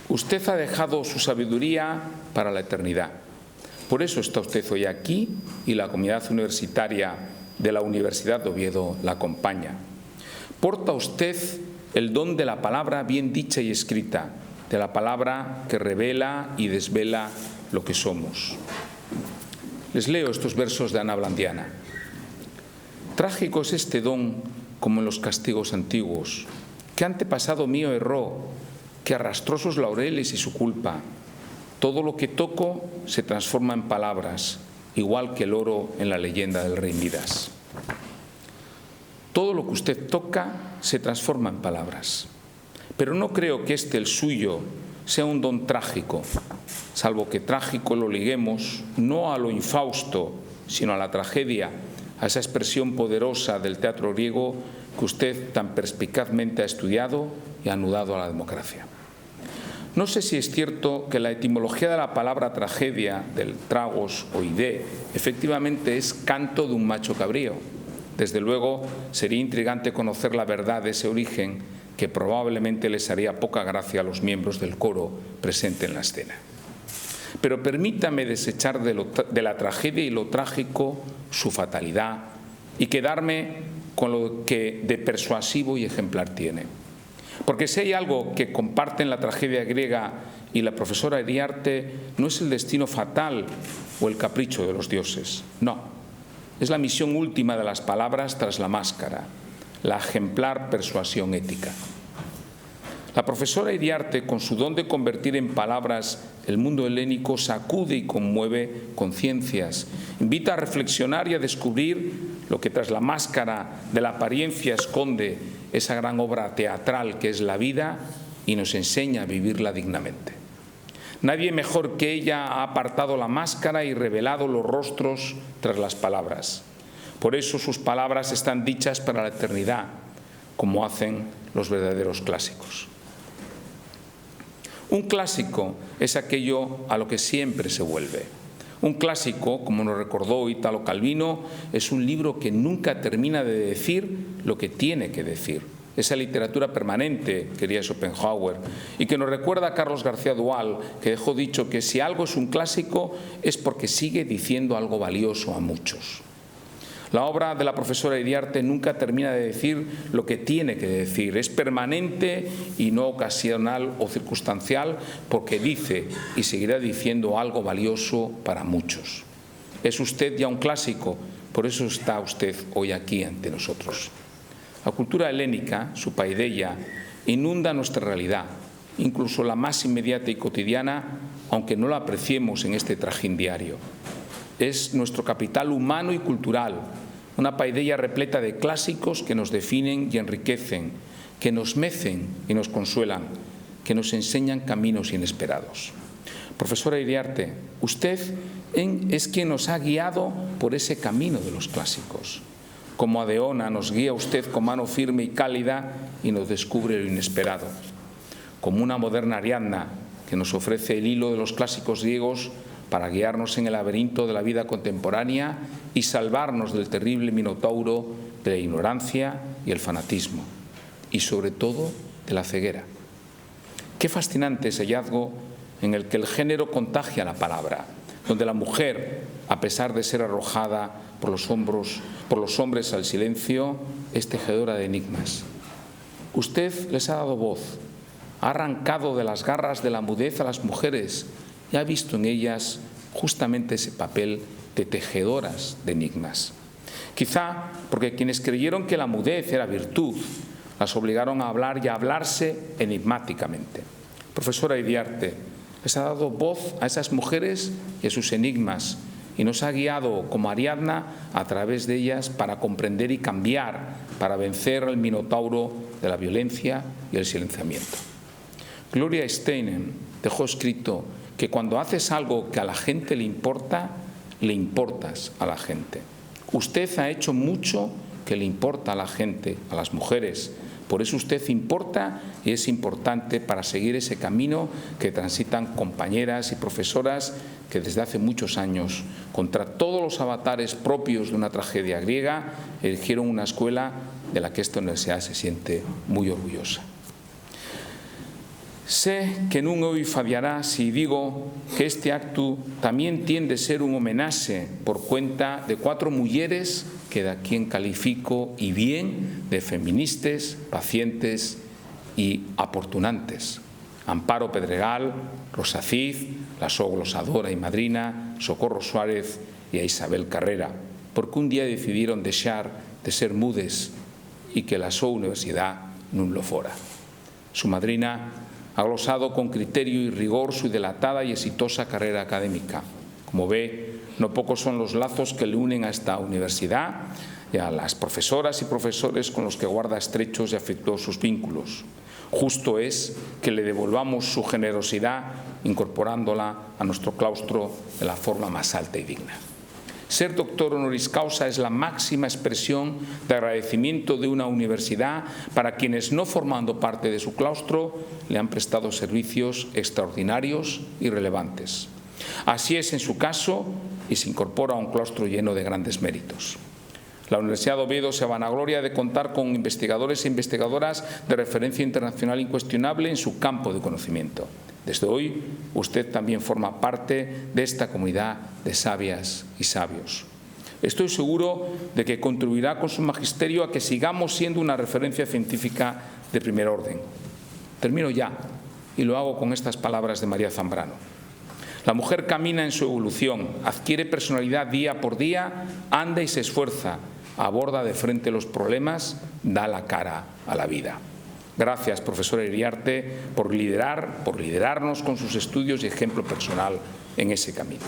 usted ha dejado su sabiduría para la eternidad. Por eso está usted hoy aquí y la comunidad universitaria de la Universidad de Oviedo la acompaña. Porta usted el don de la palabra bien dicha y escrita, de la palabra que revela y desvela lo que somos. Les leo estos versos de Ana Blandiana. Trágico es este don como en los castigos antiguos, que antepasado mío erró, que arrastró sus laureles y su culpa. Todo lo que toco se transforma en palabras, igual que el oro en la leyenda del rey Midas. Todo lo que usted toca se transforma en palabras. Pero no creo que el suyo, sea un don trágico, salvo que trágico lo liguemos no a lo infausto, sino a la tragedia, a esa expresión poderosa del teatro griego que usted tan perspicazmente ha estudiado y ha anudado a la democracia. No sé si es cierto que la etimología de la palabra tragedia, del tragos o idé, efectivamente es canto de un macho cabrío. Desde luego, sería intrigante conocer la verdad de ese origen, que probablemente les haría poca gracia a los miembros del coro presente en la escena. Pero permítame desechar de la tragedia y lo trágico su fatalidad y quedarme con lo que de persuasivo y ejemplar tiene. Porque si hay algo que comparten la tragedia griega y la profesora Iriarte, no es el destino fatal o el capricho de los dioses, no. Es la misión última de las palabras tras la máscara, la ejemplar persuasión ética. La profesora Iriarte, con su don de convertir en palabras el mundo helénico, sacude y conmueve conciencias, invita a reflexionar y a descubrir lo que tras la máscara de la apariencia esconde esa gran obra teatral que es la vida y nos enseña a vivirla dignamente. Nadie mejor que ella ha apartado la máscara y revelado los rostros tras las palabras. Por eso sus palabras están dichas para la eternidad, como hacen los verdaderos clásicos. Un clásico es aquello a lo que siempre se vuelve. Un clásico, como nos recordó Italo Calvino, es un libro que nunca termina de decir lo que tiene que decir. Esa literatura permanente, quería Schopenhauer, y que nos recuerda a Carlos García Dual, que dejó dicho que si algo es un clásico es porque sigue diciendo algo valioso a muchos. La obra de la profesora Iriarte nunca termina de decir lo que tiene que decir. Es permanente y no ocasional o circunstancial, porque dice y seguirá diciendo algo valioso para muchos. Es usted ya un clásico, por eso está usted hoy aquí ante nosotros. La cultura helénica, su paideia, inunda nuestra realidad, incluso la más inmediata y cotidiana, aunque no la apreciemos en este trajín diario. Es nuestro capital humano y cultural, una paideia repleta de clásicos que nos definen y enriquecen, que nos mecen y nos consuelan, que nos enseñan caminos inesperados. Profesora Iriarte, usted es quien nos ha guiado por ese camino de los clásicos. Como Adeona nos guía usted con mano firme y cálida y nos descubre lo inesperado. Como una moderna Ariadna que nos ofrece el hilo de los clásicos griegos para guiarnos en el laberinto de la vida contemporánea y salvarnos del terrible minotauro de la ignorancia y el fanatismo, y sobre todo de la ceguera. Qué fascinante ese hallazgo en el que el género contagia la palabra, donde la mujer, a pesar de ser arrojada por los hombres al silencio, es tejedora de enigmas. Usted les ha dado voz, ha arrancado de las garras de la mudez a las mujeres y ha visto en ellas justamente ese papel de tejedoras de enigmas. Quizá porque quienes creyeron que la mudez era virtud, las obligaron a hablar y a hablarse enigmáticamente. Profesora Iriarte, les ha dado voz a esas mujeres y a sus enigmas y nos ha guiado como Ariadna a través de ellas para comprender y cambiar, para vencer al minotauro de la violencia y el silenciamiento. Gloria Steinem dejó escrito que cuando haces algo que a la gente le importas a la gente. Usted ha hecho mucho que le importa a la gente, a las mujeres. Por eso usted importa y es importante para seguir ese camino que transitan compañeras y profesoras que desde hace muchos años, contra todos los avatares propios de una tragedia griega, eligieron una escuela de la que esta universidad se siente muy orgullosa. Sé que non hoy fallará si digo que este acto también tiende a ser un homenaje por cuenta de 4 mujeres que de quien califico y bien de feministas, pacientes y aportunantes. Amparo Pedregal, Rosa Cid, la so glosadora y madrina, Socorro Suárez y a Isabel Carrera, porque un día decidieron dejar de ser mudes y que la so universidad non lo fora. Su madrina ha glosado con criterio y rigor su dilatada y exitosa carrera académica. Como ve, no pocos son los lazos que le unen a esta universidad y a las profesoras y profesores con los que guarda estrechos y afectuosos vínculos. Justo es que le devolvamos su generosidad incorporándola a nuestro claustro de la forma más alta y digna. Ser doctor honoris causa es la máxima expresión de agradecimiento de una universidad para quienes, no formando parte de su claustro, le han prestado servicios extraordinarios y relevantes. Así es en su caso y se incorpora a un claustro lleno de grandes méritos. La Universidad de Oviedo se vanagloria de contar con investigadores e investigadoras de referencia internacional incuestionable en su campo de conocimiento. Desde hoy, usted también forma parte de esta comunidad de sabias y sabios. Estoy seguro de que contribuirá con su magisterio a que sigamos siendo una referencia científica de primer orden. Termino ya y lo hago con estas palabras de María Zambrano. La mujer camina en su evolución, adquiere personalidad día por día, anda y se esfuerza, aborda de frente los problemas, da la cara a la vida. Gracias, profesora Iriarte, por liderarnos con sus estudios y ejemplo personal en ese camino.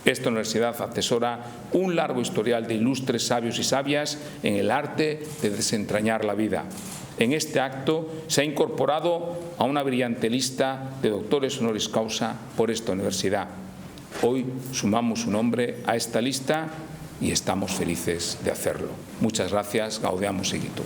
Esta universidad atesora un largo historial de ilustres sabios y sabias en el arte de desentrañar la vida. En este acto se ha incorporado a una brillante lista de doctores honoris causa por esta universidad. Hoy sumamos su nombre a esta lista y estamos felices de hacerlo. Muchas gracias. Gaudeamus Igitur.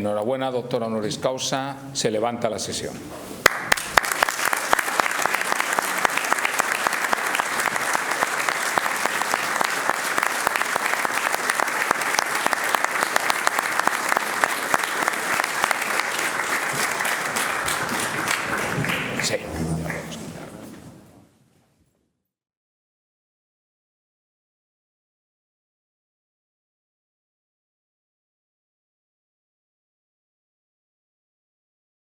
Enhorabuena, doctora honoris causa. Se levanta la sesión.